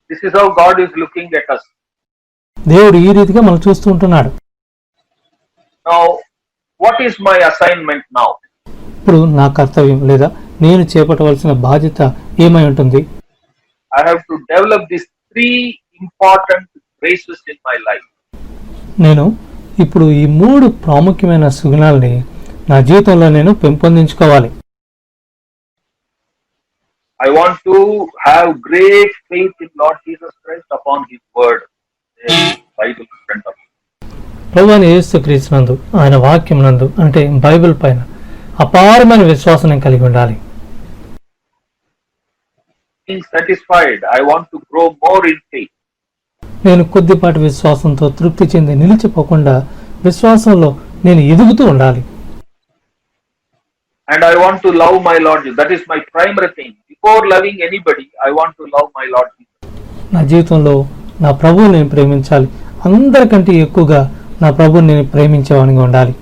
This is how God is looking at us. దేవుడు ఈ రీతిగా మనం చూస్తూ ఉంటున్నాడు. Now, what is my assignment now? ఇప్పుడు నా కర్తవ్యం లేదా నేను చేపట్టవలసిన బాధ్యత ఏమై ఉంటుంది? I have to develop these 3 important graces in my life. నేను ఇప్పుడు ఈ 3 ప్రాముఖ్యమైన సుగుణాలని నా జీవితంలో నేను పెంపొందించుకోవాలి. I want to have great faith in Lord Jesus Christ upon His word. Bible in front of me. ప్రభువైన యేసుక్రీస్తునందు, ఆయన వాక్యమునందు అంటే బైబిల్ పైన అపారమైన విశ్వాసం నేను కలిగి ఉండాలి. Being satisfied, I want to grow more in faith. నేను కొద్దిపాటి విశ్వాసంతో తృప్తి చెంది నిలిచిపోకుండా విశ్వాసంలో నేను ఎదుగుతూ ఉండాలి. And I want to love my Lord Jesus. That is my primary thing. Before loving anybody, I want to love my Lord Jesus. నా జీవితంలో నా ప్రభువుని నేను ప్రేమించాలి. అందరికంటే ఎక్కువగా నా ప్రభువుని నేను ప్రేమించేవానిగా ఉండాలి.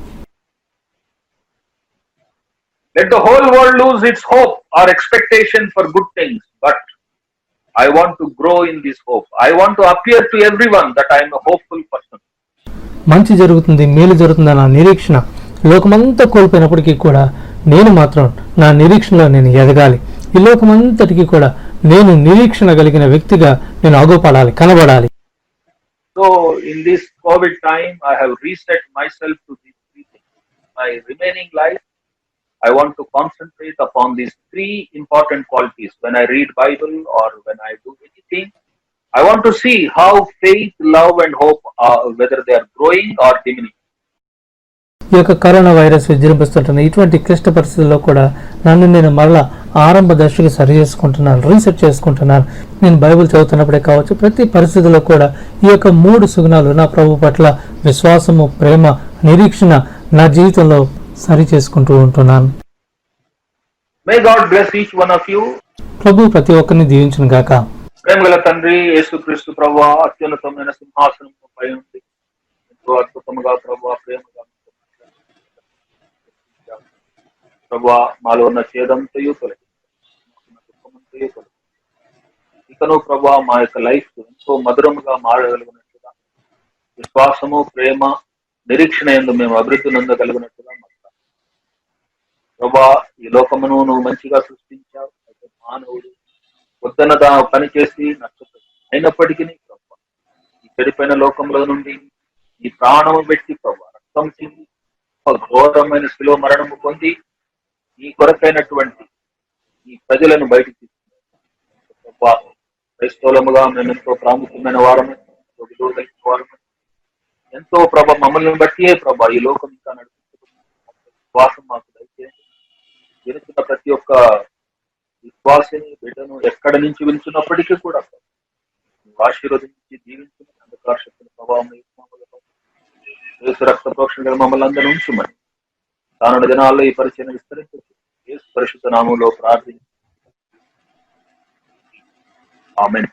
Let the whole world lose its hope or expectation for good things, but I want to grow in this hope. I want to appear to everyone that I am a hopeful person. మంచి జరుగుతుంది, మేలు జరుగుతుంది నా నిరీక్షణ లోకమంతా కోల్పోయినప్పటికీ కూడా నేను మాత్రం నా నిరీక్షణలో నేను ఎదగాలి. ఈ లోకమంతటికి కూడా నేను నిరీక్షణ కలిగిన వ్యక్తిగా నేను అగుపడాలి, కనబడాలి. So in this COVID time, I have reset myself to these 3 things. My remaining life, I want to concentrate upon these 3 important qualities. When I read Bible or when I do anything, I want to see how faith, love and hope are, whether they are growing or diminishing. ఈ యొక్క corona virus విజృంభిస్తుంటున్న ఇటువంటి క్లిష్ట పరిస్థితుల్లో కూడా నన్ను నేను మరలా ఆరంభ దశకి సరి చేసుకుంటున్నాను, రీసెట్ చేసుకుంటున్నాను. నేను బైబిల్ చదువుతున్నప్పుడే కావచ్చు, ప్రతి పరిస్థితిలో కూడా ఈ యొక్క 3 సుగుణాలు నా ప్రభు పట్ల విశ్వాసము, ప్రేమ, నిరీక్షణ నా జీవితంలో సరి చేసుకుంటూ ఉంటున్నాను. May God bless each one of you. ప్రభు ప్రతి ఒక్కరిని దీవించును గాక. ప్రేమగల తండ్రి యేసుక్రీస్తు ప్రభువా, అత్యున్నతమైన సింహాసనముపై ఉండి ఎంతో అద్భుతముగా ప్రభువా, ప్రేమగా ప్రభువా మాలో ఉన్న ఛేదంతయు తొలగి, దుఃఖమంతయు తొలగి, ఇకను ప్రభువా మా యొక్క లైఫ్ ఎంతో మధురముగా మారగలిగినట్లుగా, విశ్వాసము, ప్రేమ, నిరీక్షణ యందు మేము అభివృద్ధి నొందగలిగినట్లుగా ప్రభువా, ఈ లోకమును నువ్వు మంచిగా సృష్టించావు. అయితే మానవుడు వద్దనదా పని చేసి నష్టపోయి అయినప్పటికీ ప్రభువా, ఈ చెడిపోయిన లోకంలో నుండి ఈ ప్రాణము పెట్టి ప్రభువా, రక్తం చింది ఘోరమైన శిలువ మరణము పొంది ఈ కొరకైనటువంటి ఈ ప్రజలను బయటికి తీసుకున్నారు. క్రైస్తవులముగా మేము ఎంతో ప్రాముఖ్యమైన వారమే, విలువ కలిగిన వారమే, ఎంతో ప్రభ మమ్మల్ని బట్టియే ప్రభ ఈ లోకం ఇంకా నడిపించుకుంటున్న విశ్వాసం మాకు దయచేయండి. వినుతున్న ప్రతి ఒక్క విశ్వాసిని, బిడ్డను ఎక్కడి నుంచి వింటున్నప్పటికీ కూడా ఆశీర్వదించి దీవించిన అంధకార శక్తుల ప్రభావం రక్త ప్రోక్షణ మమ్మల్ని అందరూ ఉంచుమని తాను దినాల్లో ఈ పరిచయం విస్తరించవచ్చు. యేసు పరిశుద్ధ నామములో ప్రార్థించి ఆమేన్.